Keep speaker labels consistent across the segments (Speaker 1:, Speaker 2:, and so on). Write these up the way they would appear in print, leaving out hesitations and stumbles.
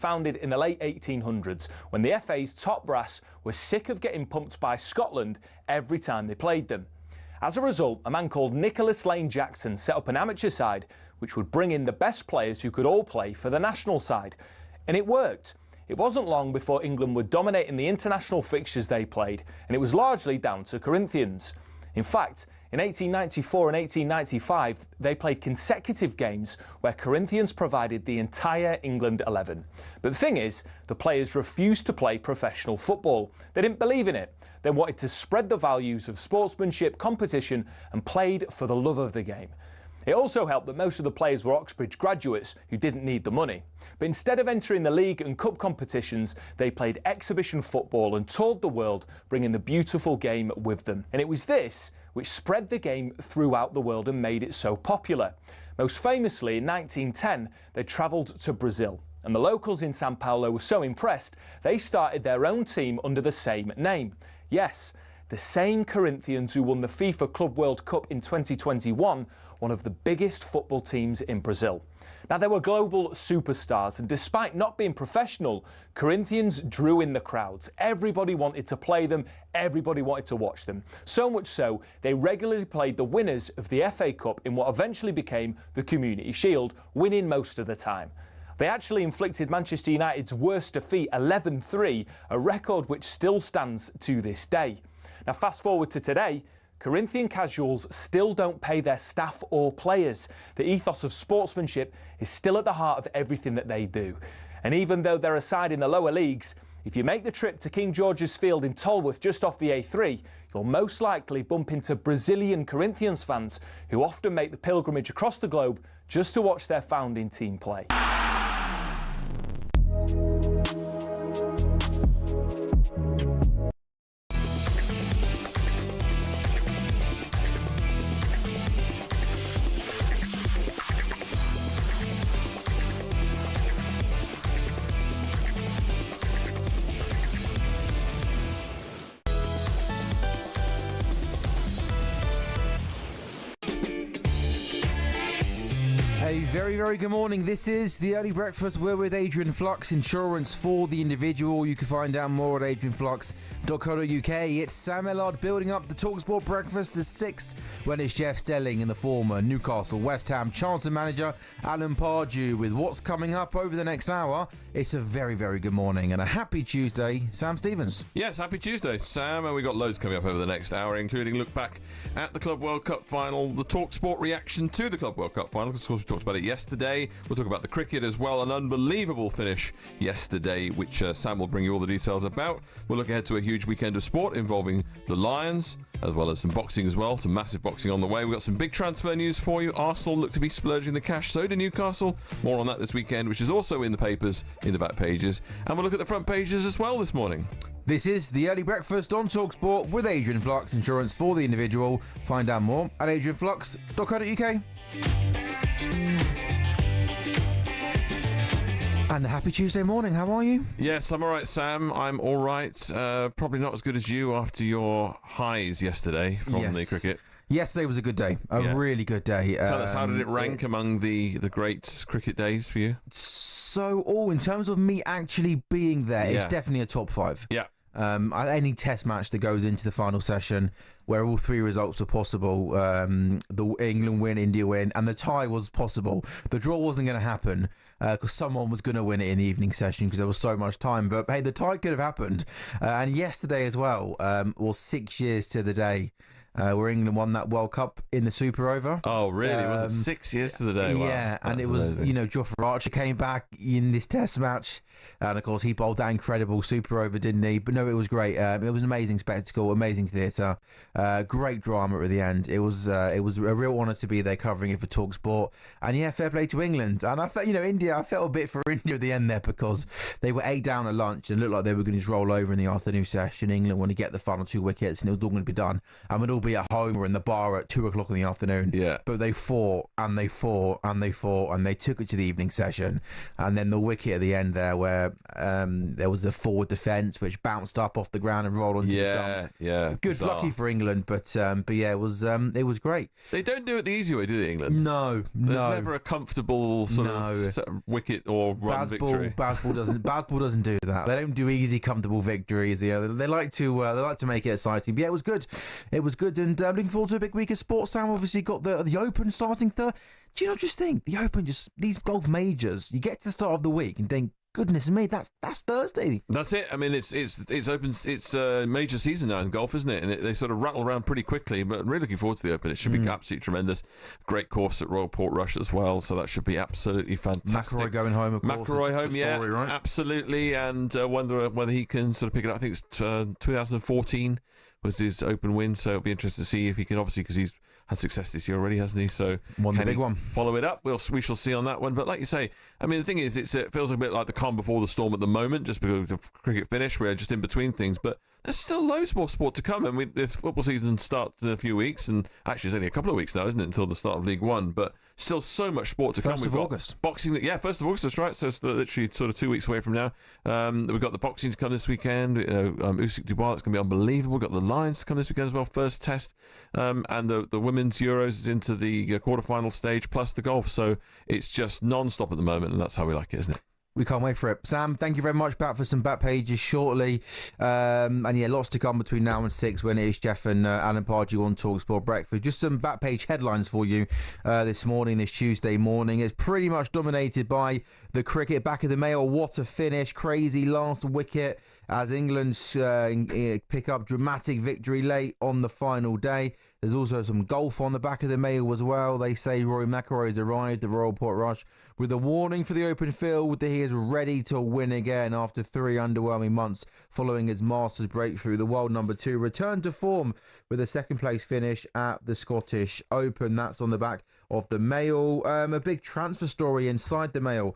Speaker 1: founded in the late 1800s when the FA's top brass were sick of getting pumped by Scotland every time they played them. As a result, a man called Nicholas Lane Jackson set up an amateur side which would bring in the best players who could all play for the national side. And it worked. It wasn't long before England were dominating the international fixtures they played, and it was largely down to Corinthians. In fact, in 1894 and 1895, they played consecutive games where Corinthians provided the entire England 11. But the thing is, the players refused to play professional football. They didn't believe in it. They wanted to spread the values of sportsmanship, competition, and played for the love of the game. It also helped that most of the players were Oxbridge graduates who didn't need the money. But instead of entering the league and cup competitions, they played exhibition football and toured the world, bringing the beautiful game with them. And it was this which spread the game throughout the world and made it so popular. Most famously, in 1910, they travelled to Brazil. And the locals in Sao Paulo were so impressed, they started their own team under the same name. Yes, the same Corinthians who won the FIFA Club World Cup in 2021, one of the biggest football teams in Brazil. Now, they were global superstars, and despite not being professional, Corinthians drew in the crowds. Everybody wanted to play them, everybody wanted to watch them. So much so, they regularly played the winners of the FA Cup in what eventually became the Community Shield, winning most of the time. They actually inflicted Manchester United's worst defeat, 11-3, a record which still stands to this day. Now, fast forward to today, Corinthian casuals still don't pay their staff or players. The ethos of sportsmanship is still at the heart of everything that they do. And even though they're a side in the lower leagues, if you make the trip to King George's Field in Tolworth just off the A3, you'll most likely bump into Brazilian Corinthians fans who often make the pilgrimage across the globe just to watch their founding team play.
Speaker 2: A very, very good morning. This is the Early Breakfast. We're with Adrian Flux, insurance for the individual. You can find out more at adrianflux.co.uk. It's Sam Ellard building up the talkSPORT breakfast to 6 when it's Jeff Stelling and the former Newcastle West Ham Chancellor manager Alan Pardew with what's coming up over the next hour. It's a very, very good morning and a happy Tuesday, Sam Stevens.
Speaker 3: Yes, happy Tuesday, Sam. And we've got loads coming up over the next hour, including look back at the Club World Cup final, the talkSPORT reaction to the Club World Cup final, because of course we talked about it yesterday. We'll talk about the cricket as well, an unbelievable finish yesterday, which Sam will bring you all the details about. We'll look ahead to a huge weekend of sport involving the Lions, as well as some boxing as well, some massive boxing on the way. We've got some big transfer news for you. Arsenal look to be splurging the cash, so do Newcastle. More on that this weekend, which is also in the papers, in the back pages. And we'll look at the front pages as well this morning.
Speaker 2: This is the Early Breakfast on talkSPORT with Adrian Flux, insurance for the individual. Find out more at adrianflux.co.uk. And a happy Tuesday morning. How are you?
Speaker 3: Yes, I'm all right, Sam. I'm all right. Probably not as good as you after your highs yesterday from the cricket.
Speaker 2: Yesterday was a good day, really good day.
Speaker 3: Tell us, how did it rank among the great cricket days for you?
Speaker 2: So, in terms of me actually being there, it's definitely a top 5.
Speaker 3: Yeah.
Speaker 2: Any test match that goes into the final session where all 3 results are possible, the England win, India win, and the tie was possible. The draw wasn't going to happen because someone was going to win it in the evening session because there was so much time. But hey, the tie could have happened. And yesterday as well, was 6 years to the day where England won that World Cup in the Super Over.
Speaker 3: Oh, really? Was it 6 years to the day? Wow.
Speaker 2: Yeah, and it was, amazing. Jofra Archer came back in this test match. And, of course, he bowled that incredible Super Over, didn't he? But, no, it was great. It was an amazing spectacle, amazing theatre, great drama at the end. It was a real honour to be there covering it for talkSPORT. And, yeah, fair play to England. And I felt, India, I felt a bit for India at the end there because they were 8 down at lunch and looked like they were going to just roll over in the afternoon session. England want to get the final 2 wickets and it was all going to be done. And we'd all be at home or in the bar at 2:00 in the afternoon.
Speaker 3: Yeah.
Speaker 2: But they fought and they fought and they fought and they took it to the evening session. And then the wicket at the end there, where there was a forward defence which bounced up off the ground and rolled onto the stumps.
Speaker 3: Yeah.
Speaker 2: Good, lucky for England, but yeah, it was great.
Speaker 3: They don't do it the easy way, do they, England?
Speaker 2: No.
Speaker 3: There's never a comfortable sort of wicket or run victory.
Speaker 2: Bazball doesn't do that. They don't do easy, comfortable victories. They like to make it exciting. But yeah, it was good. It was good, and looking forward to a big week of sports. Sam obviously got the Open starting third. Do you not just think the Open, just these golf majors? You get to the start of the week and think, goodness me, that's Thursday. That's
Speaker 3: it. I mean, it's open. It's a major season now in golf, isn't it? And they sort of rattle around pretty quickly. But I'm really looking forward to the Open. It should be absolutely tremendous. Great course at Royal Portrush as well, so that should be absolutely fantastic.
Speaker 2: McIlroy going home, of course.
Speaker 3: McIlroy home,
Speaker 2: story, right?
Speaker 3: Absolutely. And whether he can sort of pick it up. I think it's 2014 was his Open win, so it'll be interesting to see if he can. Obviously, because he's had success this year already, hasn't he? So
Speaker 2: won the big one.
Speaker 3: Follow it up. We shall see on that one. But like you say, I mean, the thing is, it feels a bit like the calm before the storm at the moment, just because of cricket finish. We're just in between things, but there's still loads more sport to come. And the football season starts in a few weeks, and actually it's only a couple of weeks now, isn't it, until the start of League One? But still so much sport to come.
Speaker 2: 1st of August.
Speaker 3: Boxing, 1st of August, that's right. So it's literally sort of 2 weeks away from now. We've got the boxing to come this weekend. Usyk Dubois, it's going to be unbelievable. We've got the Lions to come this weekend as well, first test. And the women's Euros is into the quarterfinal stage, plus the golf. So it's just non-stop at the moment, and that's how we like it, isn't it?
Speaker 2: We can't wait for it. Sam, thank you very much. Back for some back pages shortly. And yeah, lots to come between now and 6 when it is Jeff and Alan Pardew on talkSPORT Breakfast. Just some back page headlines for you this Tuesday morning. It's pretty much dominated by the cricket. Back of the Mail, what a finish. Crazy last wicket as England pick up dramatic victory late on the final day. There's also some golf on the back of the Mail as well. They say Rory McIlroy has arrived at Royal Portrush with a warning for the Open field that he is ready to win again after 3 underwhelming months following his Masters breakthrough. The world number 2 returned to form with a second place finish at the Scottish Open. That's on the back of the Mail. A big transfer story inside the Mail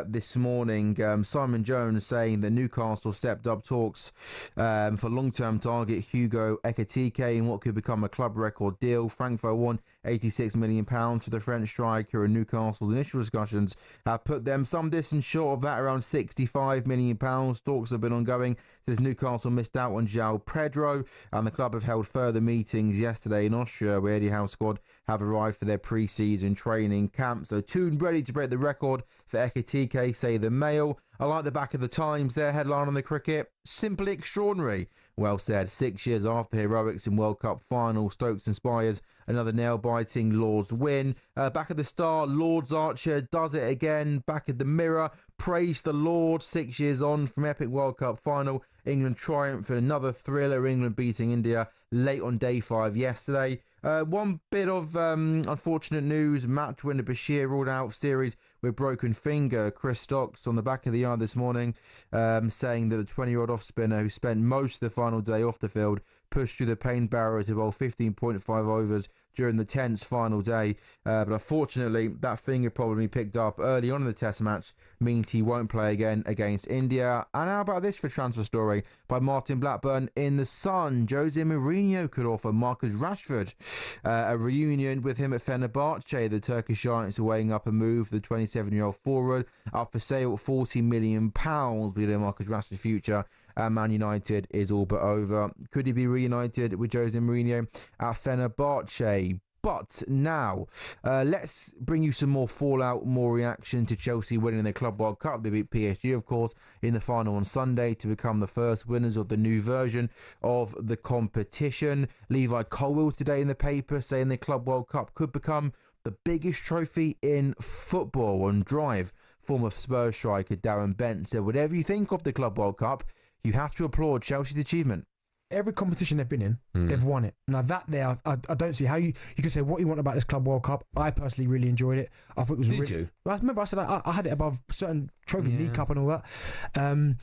Speaker 2: this morning. Simon Jones saying that Newcastle stepped up talks for long-term target Hugo Ekitike in what could become a club record deal. Frankfurt won £86 million for the French striker, and Newcastle's initial discussions have put them some distance short of that, around £65 million. Talks have been ongoing since Newcastle missed out on João Pedro, and the club have held further meetings yesterday in Austria, where Eddie Howe's squad have arrived for their pre-season training camp. So tuned ready to break the record for Ekitike, say the Mail. I like the back of the Times, their headline on the cricket, simply extraordinary. Well said. 6 years after heroics in World Cup final, Stokes inspires another nail-biting Lord's win. Back at the Star, Lord's Archer does it again. Back at the Mirror, praise the Lord. 6 years on from epic World Cup final, England triumph in another thriller. England beating India late on day 5 yesterday. One bit of unfortunate news. Match winner Bashir ruled out of series with broken finger. Chris Stocks on the back of the yard this morning saying that the 20-year-old off-spinner who spent most of the final day off the field pushed through the pain barrier to bowl 15.5 overs during the tense final day. But unfortunately, that finger problem he picked up early on in the test match means he won't play again against India. And how about this for transfer story by Martin Blackburn in The Sun? Jose Mourinho could offer Marcus Rashford a reunion with him at Fenerbahce. The Turkish Giants are weighing up a move. The 27-year-old forward up for sale at £40 million. We know Marcus Rashford's future at Man United is all but over. Could he be reunited with Jose Mourinho at Fenerbahce? But now, let's bring you some more fallout, more reaction to Chelsea winning the Club World Cup. They beat PSG, of course, in the final on Sunday to become the first winners of the new version of the competition. Levi Colwill today in the paper saying the Club World Cup could become the biggest trophy in football. On Drive, former Spurs striker Darren Bent said, whatever you think of the Club World Cup, you have to applaud Chelsea's achievement.
Speaker 4: Every competition they've been in, they've won it. Now that there, I don't see how you can say what you want about this Club World Cup. I personally really enjoyed it. I thought it was.
Speaker 2: Did you?
Speaker 4: I remember I said I had it above certain trophy, League Cup and all that.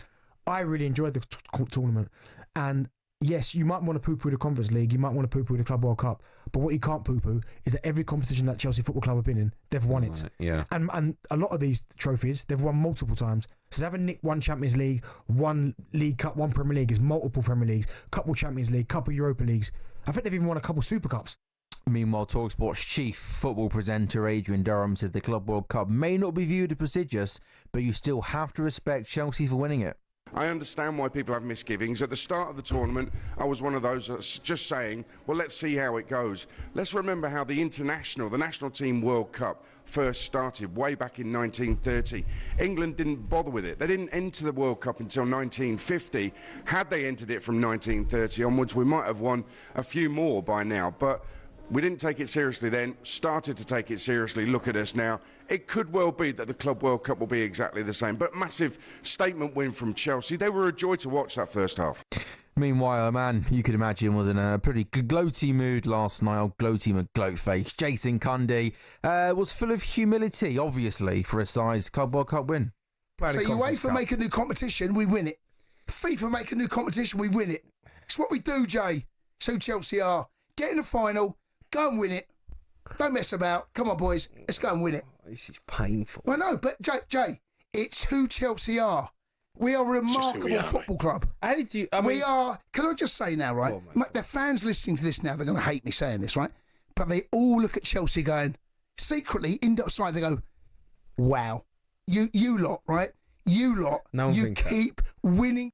Speaker 4: I really enjoyed the tournament, and yes, you might want to poo-poo the Conference League, you might want to poo-poo the Club World Cup, but what you can't poo-poo is that every competition that Chelsea Football Club have been in, they've won it.
Speaker 2: Yeah.
Speaker 4: And a lot of these trophies, they've won multiple times. So they haven't nicked one Champions League, one League Cup, one Premier League. It's multiple Premier Leagues, couple Champions League, couple Europa Leagues. I think they've even won a couple Super Cups.
Speaker 2: Meanwhile, talkSPORT's chief football presenter Adrian Durham says the Club World Cup may not be viewed as prestigious, but you still have to respect Chelsea for winning it.
Speaker 5: I understand why people have misgivings. At the start of the tournament, I was one of those that's just saying, well, let's see how it goes. Let's remember how the National Team World Cup first started way back in 1930. England didn't bother with it. They didn't enter the World Cup until 1950. Had they entered it from 1930 onwards, we might have won a few more by now. But we didn't take it seriously then, started to take it seriously. Look at us now. It could well be that the Club World Cup will be exactly the same, but massive statement win from Chelsea. They were a joy to watch that first half.
Speaker 2: Meanwhile, a man you could imagine was in a pretty gloaty mood last night, old gloaty McGloat face, Jason Cundy, was full of humility, obviously, for a size Club World Cup win.
Speaker 6: So UEFA make a new competition, we win it. FIFA make a new competition, we win it. It's what we do, Jay. So Chelsea are. Get in the final, go and win it. Don't mess about. Come on, boys. Let's go and win it.
Speaker 7: This is painful.
Speaker 6: Well, no, but Jay, it's who Chelsea are. We are a remarkable football club.
Speaker 7: How did you...
Speaker 6: we are... Can I just say now, right? The fans listening to this now, they're going to hate me saying this, right? But they all look at Chelsea going, secretly, inside, they go, wow. You lot, right? You lot, you keep winning.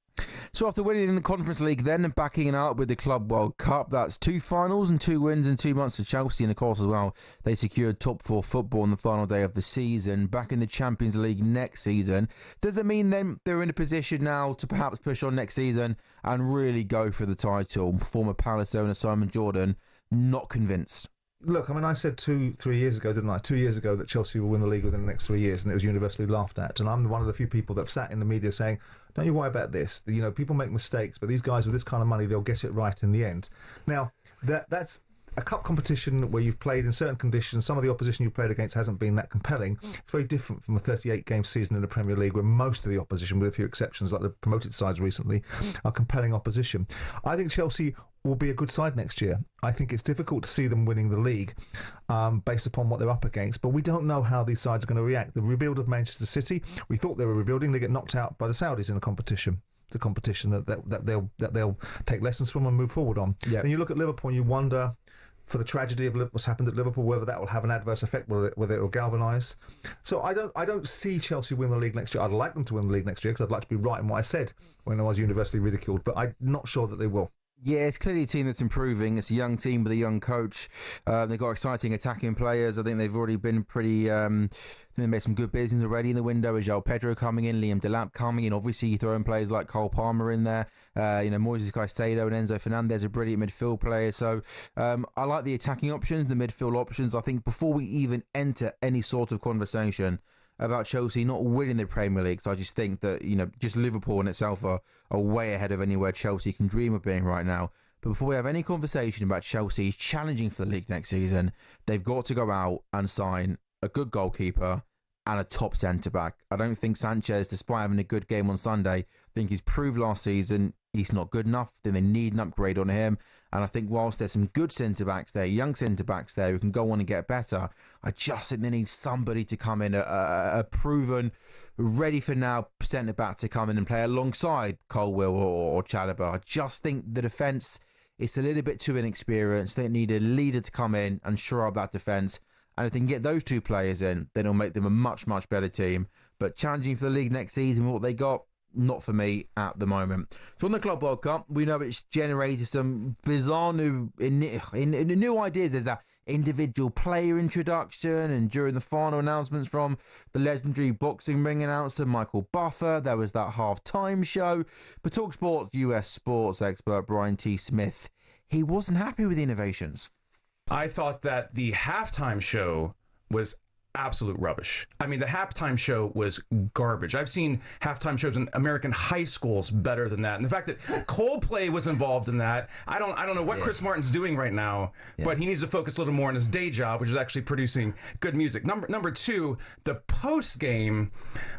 Speaker 2: So after winning in the Conference League then and backing it up with the Club World Cup, that's 2 finals and 2 wins in 2 months for Chelsea. And of course as well, they secured top 4 football on the final day of the season, back in the Champions League next season. Does it mean then they're in a position now to perhaps push on next season and really go for the title? Former Palace owner Simon Jordan, not convinced.
Speaker 8: Look, I mean, I said 2-3 years ago, didn't I? 2 years ago that Chelsea will win the league within the next 3 years, and it was universally laughed at. And I'm one of the few people that have sat in the media saying, don't you worry about this. You know, people make mistakes, but these guys with this kind of money, they'll get it right in the end. Now, that's a cup competition where you've played in certain conditions. Some of the opposition you've played against hasn't been that compelling. It's very different from a 38-game season in the Premier League, where most of the opposition, with a few exceptions like the promoted sides recently, are compelling opposition. I think Chelsea will be a good side next year. I think it's difficult to see them winning the league based upon what they're up against, but we don't know how these sides are going to react. The rebuild of Manchester City, we thought they were rebuilding. They get knocked out by the Saudis in a competition. It's a competition that they'll take lessons from and move forward on. Yeah. And you look at Liverpool and you wonder, for the tragedy of what's happened at Liverpool, whether that will have an adverse effect, whether it will galvanise. So I don't see Chelsea win the league next year. I'd like them to win the league next year because I'd like to be right in what I said when I was universally ridiculed, but I'm not sure that they will.
Speaker 2: Yeah, it's clearly a team that's improving. It's a young team with a young coach. They've got exciting attacking players. I think they've already been pretty... I think they made some good business already in the window. As João Pedro coming in, Liam Delap coming in. Obviously, you throw in players like Cole Palmer in there. Moises Caicedo and Enzo Fernandez are brilliant midfield players. So I like the attacking options, the midfield options. I think before we even enter any sort of conversation about Chelsea not winning the Premier League, so I just think that, just Liverpool in itself are way ahead of anywhere Chelsea can dream of being right now. But before we have any conversation about Chelsea challenging for the league next season, they've got to go out and sign a good goalkeeper and a top centre-back. I don't think Sanchez, despite having a good game on Sunday, I think he's proved last season he's not good enough. Then they need an upgrade on him. And I think whilst there's some good centre-backs there, young centre-backs there who can go on and get better, I just think they need somebody to come in, a proven, ready for now centre-back to come in and play alongside Colwill or Chalobah. I just think the defence is a little bit too inexperienced. They need a leader to come in and shore up that defence. And if they can get those 2 players in, then it'll make them a much, much better team. But challenging for the league next season, what they got, not for me at the moment. So on the Club World Cup, we know it's generated some bizarre new ideas. There's that individual player introduction, and during the final announcements from the legendary boxing ring announcer Michael Buffer, there was that half-time show. But talkSPORT's US sports expert Brian T. Smith, he wasn't happy with the innovations.
Speaker 9: I thought that the halftime show was absolute rubbish. I mean, the halftime show was garbage. I've seen halftime shows in American high schools better than that. And the fact that Coldplay was involved in that, I don't know what Chris Martin's doing right now, but he needs to focus a little more on his day job, which is actually producing good music. Number 2, the post game,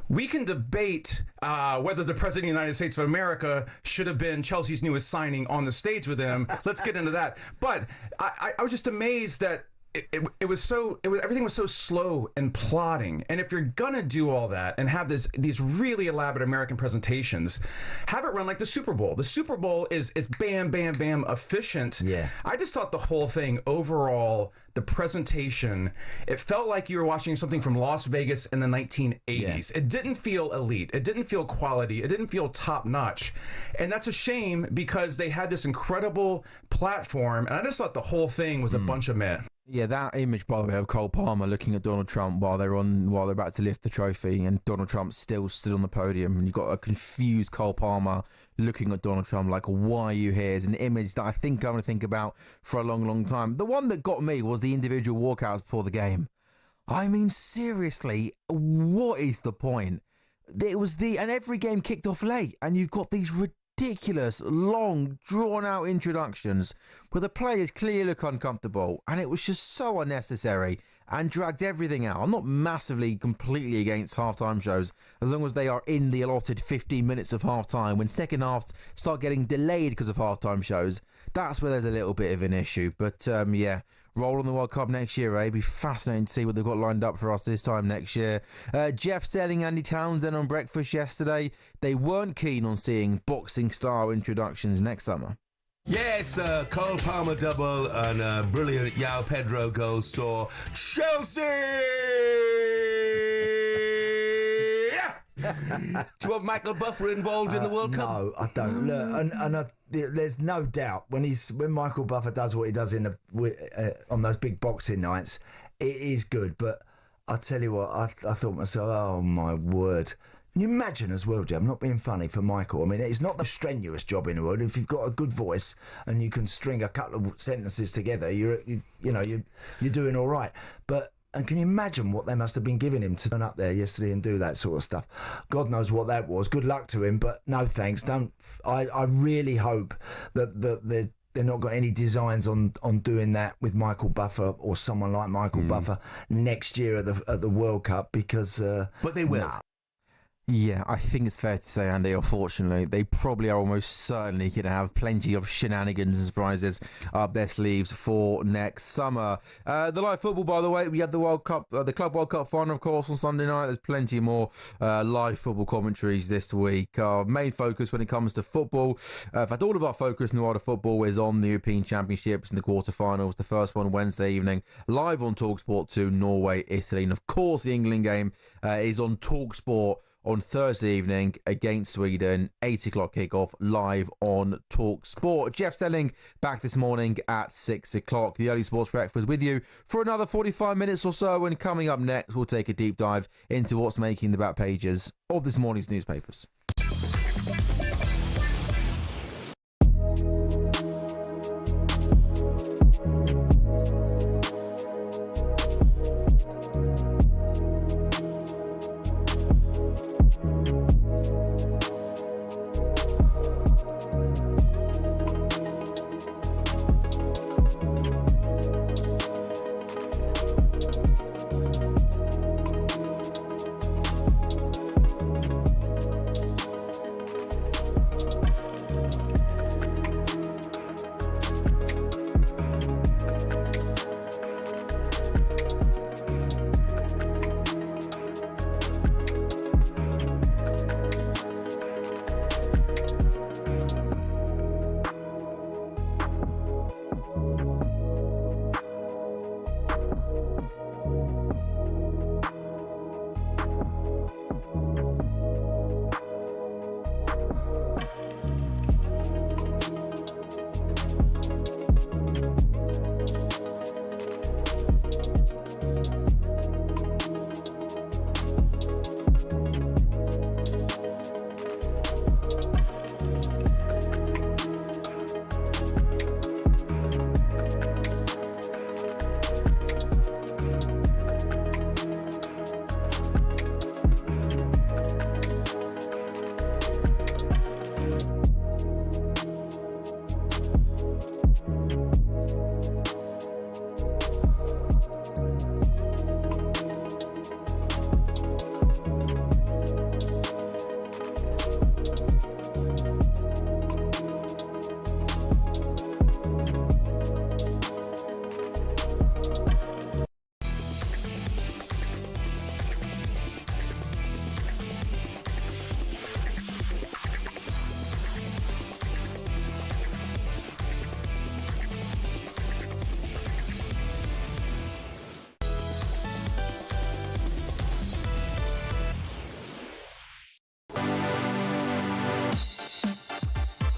Speaker 9: we can debate whether the President of the United States of America should have been Chelsea's newest signing on the stage with him. Let's get into that. But I was just amazed that everything was so slow and plodding. And if you're gonna do all that and have these really elaborate American presentations, have it run like the Super Bowl. The Super Bowl is bam, bam, bam, efficient.
Speaker 7: Yeah.
Speaker 9: I just thought the whole thing overall, the presentation, it felt like you were watching something from Las Vegas in the 1980s.
Speaker 7: Yeah.
Speaker 9: It didn't feel elite. It didn't feel quality. It didn't feel top notch. And that's a shame because they had this incredible platform. And I just thought the whole thing was a bunch of meh.
Speaker 2: Yeah, that image, by the way, of Cole Palmer looking at Donald Trump while they're about to lift the trophy, and Donald Trump still stood on the podium, and you've got a confused Cole Palmer looking at Donald Trump like, why are you here? Is an image that I think I'm going to think about for a long, long time. The one that got me was the individual walkouts before the game. I mean, seriously, what is the point? And every game kicked off late, and you've got these ridiculous, long, drawn-out introductions where the players clearly look uncomfortable, and it was just so unnecessary and dragged everything out. I'm not massively, completely against halftime shows as long as they are in the allotted 15 minutes of halftime. When second halves start getting delayed because of halftime shows, that's where there's a little bit of an issue. But yeah, roll on the World Cup next year, eh? It'd be fascinating to see what they've got lined up for us this time next year. Jeff Stelling, Andy Townsend on breakfast yesterday. They weren't keen on seeing boxing-style introductions next summer.
Speaker 10: Yes, Cole Palmer double and a brilliant Yao Pedro goal saw Chelsea! Do you want Michael Buffer involved in the World Cup?
Speaker 7: No, I don't. Look, there's no doubt when Michael Buffer does what he does on those big boxing nights, it is good. But I tell you what, I thought to myself, oh my word. Can you imagine as well, Jim? I'm not being funny for Michael. I mean, it's not the strenuous job in the world. If you've got a good voice and you can string a couple of sentences together, you're doing all right. And can you imagine what they must have been giving him to turn up there yesterday and do that sort of stuff? God knows what that was. Good luck to him, but no thanks. Don't. I really hope that they're not got any designs on doing that with Michael Buffer or someone like Michael Buffer next year at the World Cup because.
Speaker 10: But they will.
Speaker 7: Nah.
Speaker 2: Yeah, I think it's fair to say, Andy, unfortunately, they probably are almost certainly going to have plenty of shenanigans and surprises up their sleeves for next summer. The live football, by the way, we had the World Cup, the Club World Cup final, of course, on Sunday night. There's plenty more live football commentaries this week. Our main focus when it comes to football, in fact, all of our focus in the world of football is on the European Championships and the quarterfinals. The first one Wednesday evening, live on talkSPORT 2, Norway, Italy. And of course, the England game is on talkSPORT on Thursday evening against Sweden, 8 o'clock kickoff live on talkSPORT. Jeff Stelling back this morning at 6 o'clock. The Early Sports Breakfast with you for another 45 minutes or so. And coming up next, we'll take a deep dive into what's making the back pages of this morning's newspapers.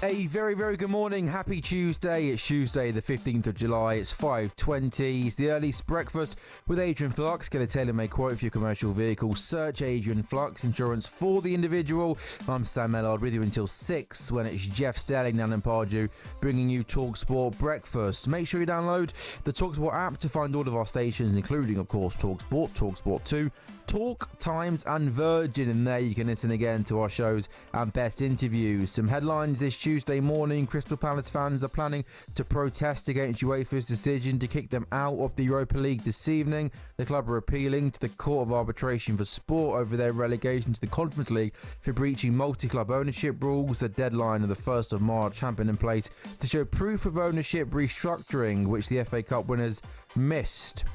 Speaker 2: A very, very good morning. Happy Tuesday. It's Tuesday, the 15th of July. It's 5:20. It's the early breakfast with Adrian Flux. Get a tailor-made quote for your commercial vehicle. Search Adrian Flux, insurance for the individual. I'm Sam Mellard with you until 6 when it's Jeff Stelling, Nan and Pardew, bringing you talkSPORT breakfast. Make sure you download the talkSPORT app to find all of our stations, including, of course, talkSPORT, talkSPORT 2, Talk, Times and Virgin. And there you can listen again to our shows and best interviews. Some headlines this Tuesday morning. Crystal Palace fans are planning to protest against UEFA's decision to kick them out of the Europa League this evening. The club are appealing to the Court of Arbitration for Sport over their relegation to the Conference League for breaching multi-club ownership rules. The deadline of the 1st of March had been in place to show proof of ownership restructuring, which the FA Cup winners missed.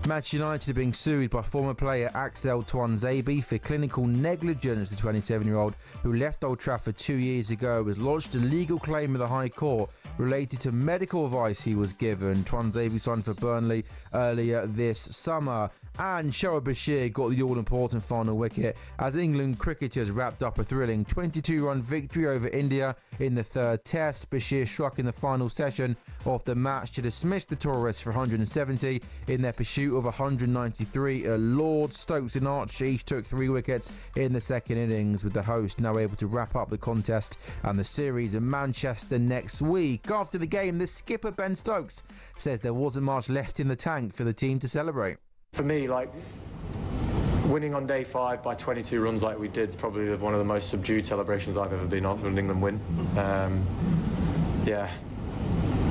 Speaker 2: Manchester United are being sued by former player Axel Tuanzebe for clinical negligence. The 27-year-old, who left Old Trafford 2 years ago, has lodged a legal claim with the High Court related to medical advice he was given. Tuanzebe signed for Burnley earlier this summer. And Shebahn Aherne got the all-important final wicket as England cricketers wrapped up a thrilling 22-run victory over India in the third test. Aherne struck in the final session of the match to dismiss the tourists for 170 in their pursuit of 193 at Lord's. Stokes and Archer each took 3 wickets in the second innings, with the host now able to wrap up the contest and the series in Manchester next week. After the game, the skipper Ben Stokes says there wasn't much left in the tank for the team to celebrate.
Speaker 11: For me, winning on day 5 by 22 runs like we did is probably one of the most subdued celebrations I've ever been on when England win.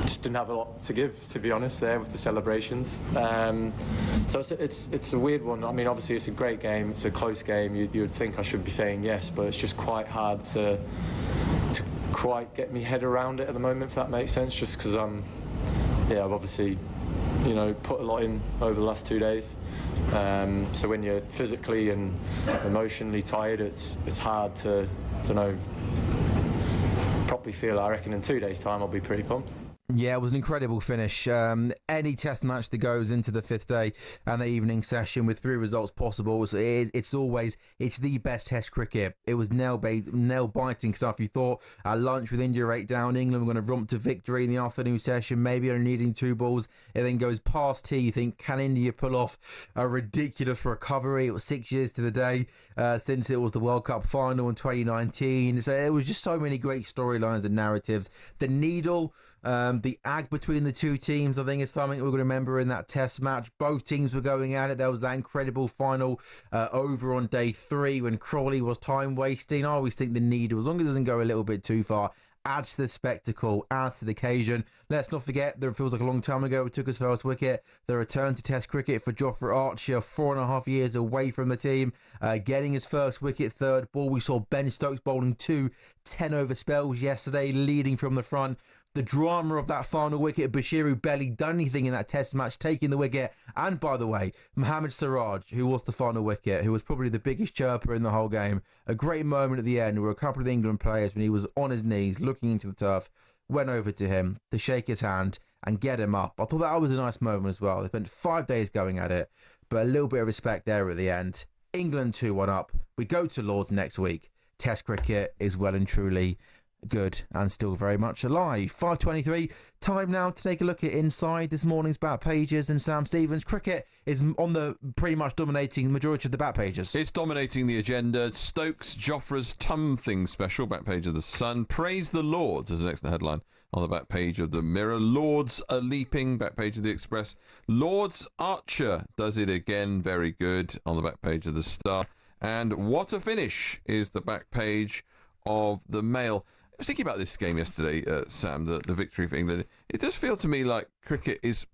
Speaker 11: Just didn't have a lot to give, to be honest, there with the celebrations. So it's a weird one. I mean, obviously it's a great game, it's a close game. You would think I should be saying yes, but it's just quite hard to quite get my head around it at the moment, if that makes sense, just because I've obviously put a lot in over the last 2 days. So when you're physically and emotionally tired, it's hard to properly feel. I reckon in 2 days' time I'll be pretty pumped.
Speaker 2: Yeah, it was an incredible finish. Any test match that goes into the 5th day and the evening session with 3 results possible, it's the best test cricket. It was nail-biting stuff. You thought at lunch with India 8 down, England were going to romp to victory in the afternoon session, maybe only needing 2 balls. It then goes past tea. You think, can India pull off a ridiculous recovery? It was 6 years to the day since it was the World Cup final in 2019. So there was just so many great storylines and narratives. The needle... the ag between the two teams, I think, is something we're going to remember in that test match. Both teams were going at it. There was that incredible final over on day 3 when Crawley was time wasting. I always think the needle, as long as it doesn't go a little bit too far, adds to the spectacle, adds to the occasion. Let's not forget that it feels like a long time ago we took his first wicket. The return to Test cricket for Jofra Archer, 4.5 years away from the team, getting his first wicket, 3rd ball. We saw Ben Stokes bowling 2 10-over spells yesterday, leading from the front. The drama of that final wicket, Bashir, who barely done anything in that test match, taking the wicket. And by the way, Mohammad Siraj, who was the final wicket, who was probably the biggest chirper in the whole game. A great moment at the end where a couple of the England players, when he was on his knees looking into the turf, went over to him to shake his hand and get him up. I thought that was a nice moment as well. They spent 5 days going at it, but a little bit of respect there at the end. England 2-1 up. We go to Lord's next week. Test cricket is well and truly good and still very much alive. 5:23, time now to take a look at inside this morning's back pages. And Sam Stevens, cricket is on the pretty much dominating the majority of the back pages.
Speaker 3: It's dominating the agenda. Stokes, Jofra's Tum Thing special, back page of the Sun. Praise the Lords as an excellent headline on the back page of the Mirror. Lords are leaping, back page of the Express. Lords Archer does it again, very good, on the back page of the Star. And what a finish is the back page of the Mail. I was thinking about this game yesterday, Sam, the victory for England. It does feel to me like cricket is...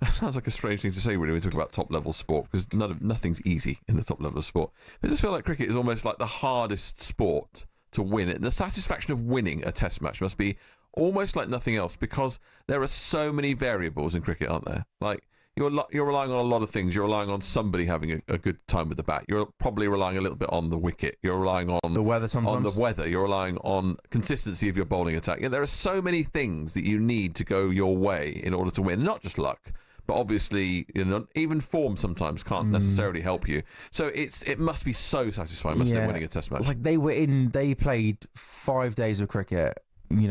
Speaker 3: It sounds like a strange thing to say, really, when we talk about top-level sport, because nothing's easy in the top level of sport. But it does feel like cricket is almost like the hardest sport to win. And the satisfaction of winning a test match must be almost like nothing else, because there are so many variables in cricket, aren't there? Like, you're relying on a lot of things. You're relying on somebody having a good time with the bat. You're probably relying a little bit on the wicket. You're relying on
Speaker 2: the weather sometimes.
Speaker 3: On the weather. You're relying on consistency of your bowling attack. There are so many things that you need to go your way in order to win. Not just luck, but obviously, even form sometimes can't necessarily help you. So it must be so satisfying, mustn't it, winning a test match?
Speaker 2: Like they played 5 days of cricket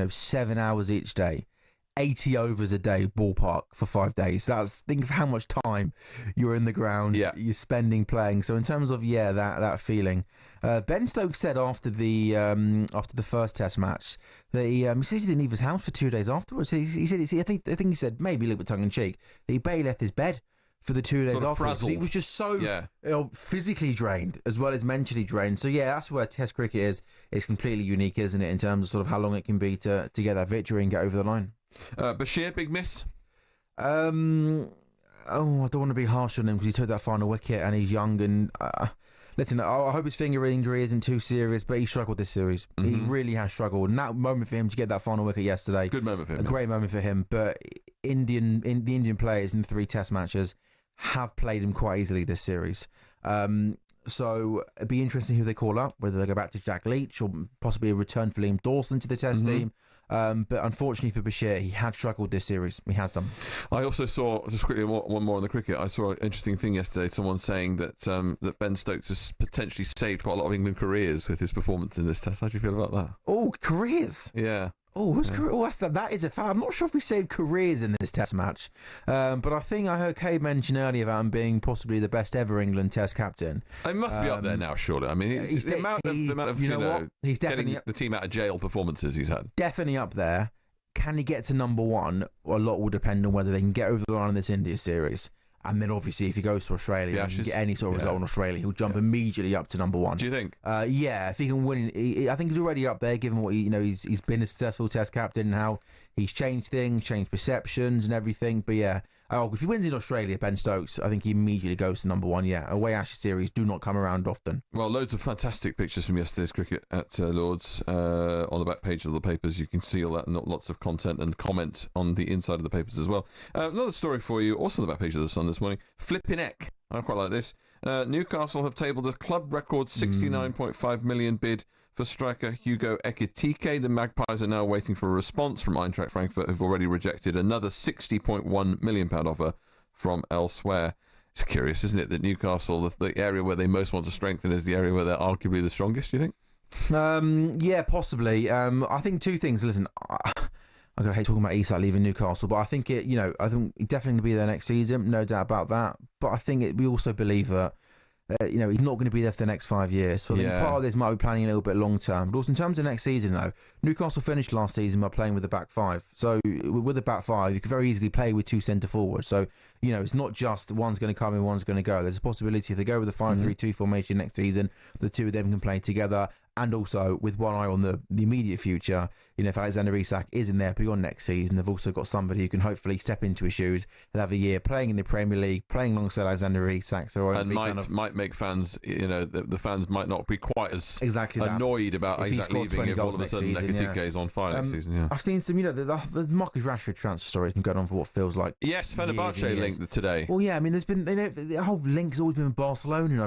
Speaker 2: 7 hours each day. 80 overs a day, ballpark, for 5 days. Think of how much time you're in the ground, you're spending playing. So in terms of that feeling, Ben Stokes said after the first Test match that he says he didn't leave his house for 2 days afterwards. He said I think he said, maybe a little bit tongue in cheek, that he barely left his bed for the 2 days afterwards. He was just so physically drained as well as mentally drained. So that's where Test cricket is. It's completely unique, isn't it, in terms of sort of how long it can be to get that victory and get over the line.
Speaker 3: Bashir, big miss?
Speaker 2: I don't want to be harsh on him because he took that final wicket and he's young and listen, I hope his finger injury isn't too serious, but he struggled this series. Mm-hmm. He really has struggled, and that moment for him to get that final wicket yesterday,
Speaker 3: good moment for him,
Speaker 2: a great moment for him. But the Indian players in the 3 Test matches have played him quite easily this series. So it'd be interesting who they call up, whether they go back to Jack Leach or possibly a return for Liam Dawson to the Test team. But unfortunately for Bashir, he had struggled this series. He has done.
Speaker 3: I also saw, just quickly, one more on the cricket. I saw an interesting thing yesterday. Someone saying that that Ben Stokes has potentially saved quite a lot of England careers with his performance in this Test. How do you feel about that?
Speaker 2: Oh, careers?
Speaker 3: Yeah.
Speaker 2: Oh, that is a fact. I'm not sure if we saved careers in this Test match, but I think I heard Kay mention earlier about him being possibly the best ever England Test captain.
Speaker 3: He must be up there now, surely. I mean, the amount of
Speaker 2: he's definitely
Speaker 3: getting the team out of jail performances he's had.
Speaker 2: Definitely up there. Can he get to number one? A lot will depend on whether they can get over the line in this India series. And then obviously if he goes to Australia and get any sort of result in Australia, he'll jump immediately up to number one.
Speaker 3: Do you think?
Speaker 2: If he can win, I think he's already up there given what he's been a successful Test captain and how he's changed things, changed perceptions and everything. But if he wins in Australia, Ben Stokes, I think he immediately goes to number one. Away Ashes series do not come around often.
Speaker 3: Well, loads of fantastic pictures from yesterday's cricket at Lord's. On the back page of the papers, you can see all that, and lots of content and comment on the inside of the papers as well. Another story for you, also on the back page of the Sun this morning. Flippin' heck. I quite like this. Newcastle have tabled a club record £69.5 million bid for striker Hugo Ekitike. The Magpies are now waiting for a response from Eintracht Frankfurt, who've already rejected another £60.1 million offer from elsewhere. It's curious, isn't it, that Newcastle, the area where they most want to strengthen, is the area where they're arguably the strongest, do you think?
Speaker 2: Possibly. I think two things. Listen, I'm going to hate talking about Isak leaving Newcastle, but I think I think he's definitely going to be there next season, no doubt about that. But I think we also believe that he's not going to be there for the next 5 years. So I think part of this might be planning a little bit long term. But also in terms of next season, though, Newcastle finished last season by playing with the back five. So with the back five, you could very easily play with 2 centre forwards. So it's not just one's going to come and one's going to go. There's a possibility if they go with a 5-3-2 formation next season, the two of them can play together. And also, with one eye on the immediate future, if Alexander Isak is in there beyond next season, they've also got somebody who can hopefully step into his shoes and have a year playing in the Premier League, playing alongside Alexander Isak. So
Speaker 3: might make fans, the fans might not be quite as annoyed about Isak leaving if all of a sudden Ekitike is on fire next season. Yeah.
Speaker 2: I've seen some, the Marcus Rashford transfer story has been going on for what feels like
Speaker 3: Fenerbahce linked today.
Speaker 2: Well, yeah, I mean, there's been the whole link's always been with Barcelona, and